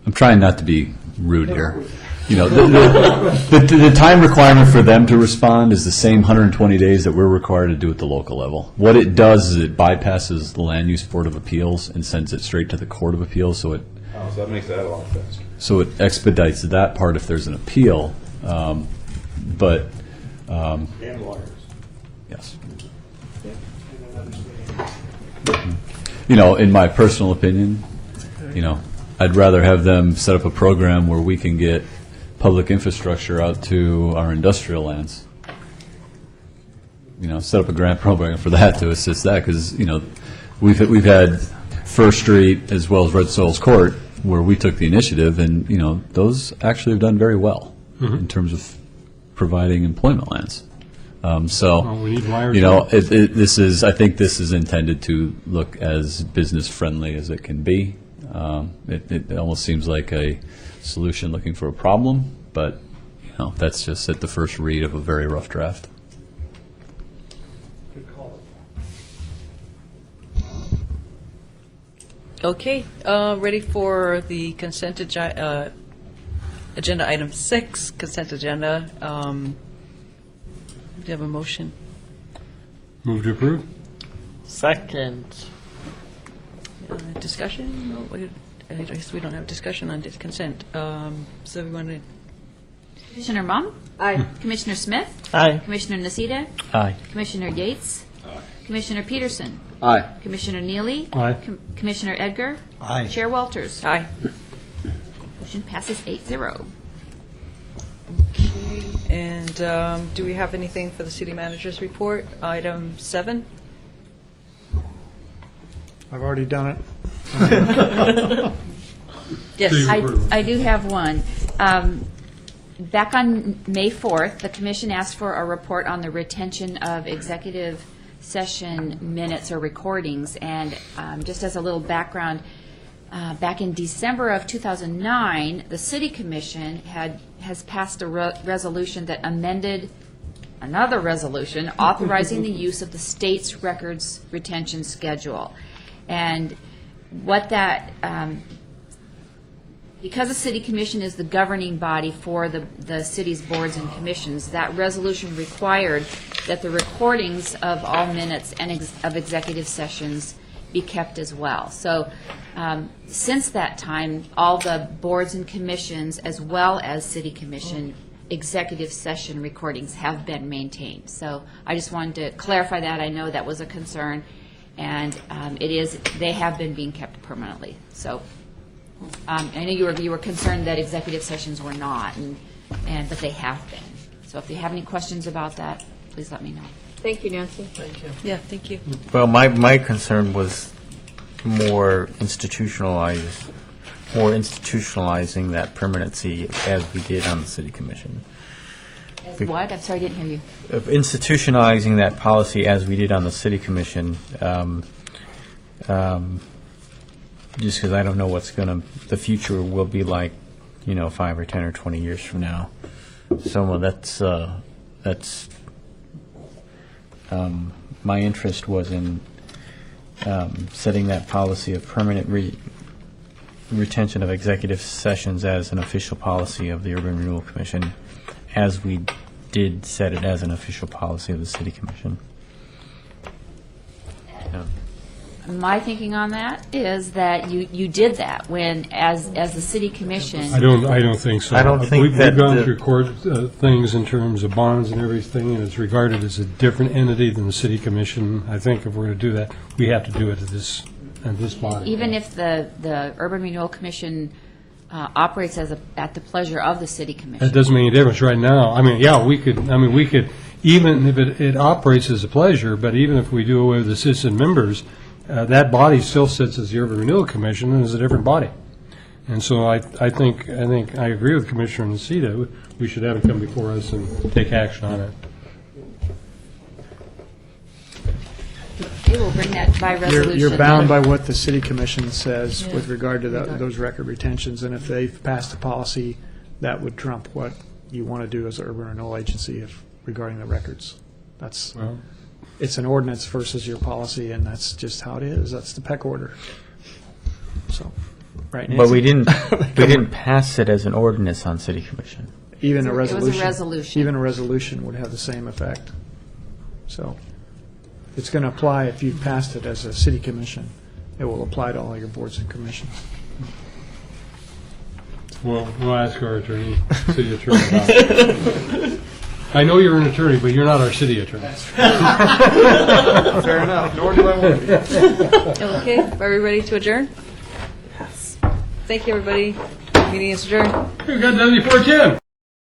I'm trying not to be rude here. You know, the time requirement for them to respond is the same 120 days that we're required to do at the local level. What it does is it bypasses the Land Use Board of Appeals and sends it straight to the Court of Appeals, so that makes that a lot faster. So it expedites that part if there's an appeal, but. And lawyers. Yes. You know, in my personal opinion, you know, I'd rather have them set up a program where we can get public infrastructure out to our industrial lands. You know, set up a grant program for that to assist that, because, you know, we've had First Street as well as Red Soils Court where we took the initiative, and, you know, those actually have done very well in terms of providing employment lands. We need wires. You know, I think this is intended to look as business friendly as it can be. It almost seems like a solution looking for a problem, but, you know, that's just at the first read of a very rough draft. Okay, ready for the consent agenda item 6, consent agenda. Do you have a motion? Move to approve. Second. Discussion? No, I guess we don't have discussion on this consent. So we want to... Commissioner Mum? Aye. Commissioner Smith? Aye. Commissioner Nocita? Aye. Commissioner Yates? Commissioner Peterson? Aye. Commissioner Neely? Aye. Commissioner Edgar? Aye. Chair Walters? Aye. Motion passes 8-0. And do we have anything for the city manager's report? Item 7? I've already done it. Yes. I do have one. Back on May 4th, the commission asked for a report on the retention of executive session minutes or recordings. And just as a little background, back in December of 2009, the City Commission has passed a resolution that amended another resolution authorizing the use of the state's records retention schedule. And what that, because the City Commission is the governing body for the city's boards and commissions, that resolution required that the recordings of all minutes and of executive sessions be kept as well. So since that time, all the boards and commissions, as well as City Commission, executive session recordings have been maintained. So I just wanted to clarify that. I know that was a concern, and they have been being kept permanently. So I know you were concerned that executive sessions were not, but they have been. So if you have any questions about that, please let me know. Thank you, Nancy. Thank you. Yeah, thank you. Well, my concern was more institutionalizing that permanency as we did on the City Commission. What? I'm sorry, I didn't hear you. Of institutionalizing that policy as we did on the City Commission, just because I don't know the future will be like, 5 or 10 or 20 years from now. So that's my interest was in setting that policy of permanent retention of executive sessions as an official policy of the Urban Renewal Commission, as we did set it as an official policy of the City Commission. My thinking on that is that you did that when, as the city commission. I don't think so. I don't think We've that gone the- through court things in terms of bonds and everything, and it's regarded as a different entity than the city commission. I think if we're going to do that, we have to do it at this body. Even if the Urban Renewal Commission operates at the pleasure of the city commission. That doesn't make any difference right now. I mean, yeah, we could, even if it operates as a pleasure, but even if we do away with the citizen members, that body still sits as the Urban Renewal Commission and is a different body. And so I think I agree with Commissioner Nocita. We should have it come before us and take action on it. Okay, we'll bring that by resolution. You're bound by what the city commission says with regard to those record retentions, and if they've passed a policy, that would trump what you want to do as an urban renewal agency regarding the records. It's an ordinance versus your policy, and that's just how it is. That's the PEC order. So, right, Nancy? But we didn't pass it as an ordinance on City Commission. Even a It was a resolution. resolution. Even a resolution would have the same effect. So, it's going to apply if you've passed it as a city commission. It will apply to all your boards and commissions. Well, we'll ask our attorney, city attorney about it. I know you're an attorney, but you're not our city attorney. Fair enough, nor do I want to be. Okay, are we ready to adjourn? Yes. Thank you, everybody. Meeting is adjourned. We've got done before 10.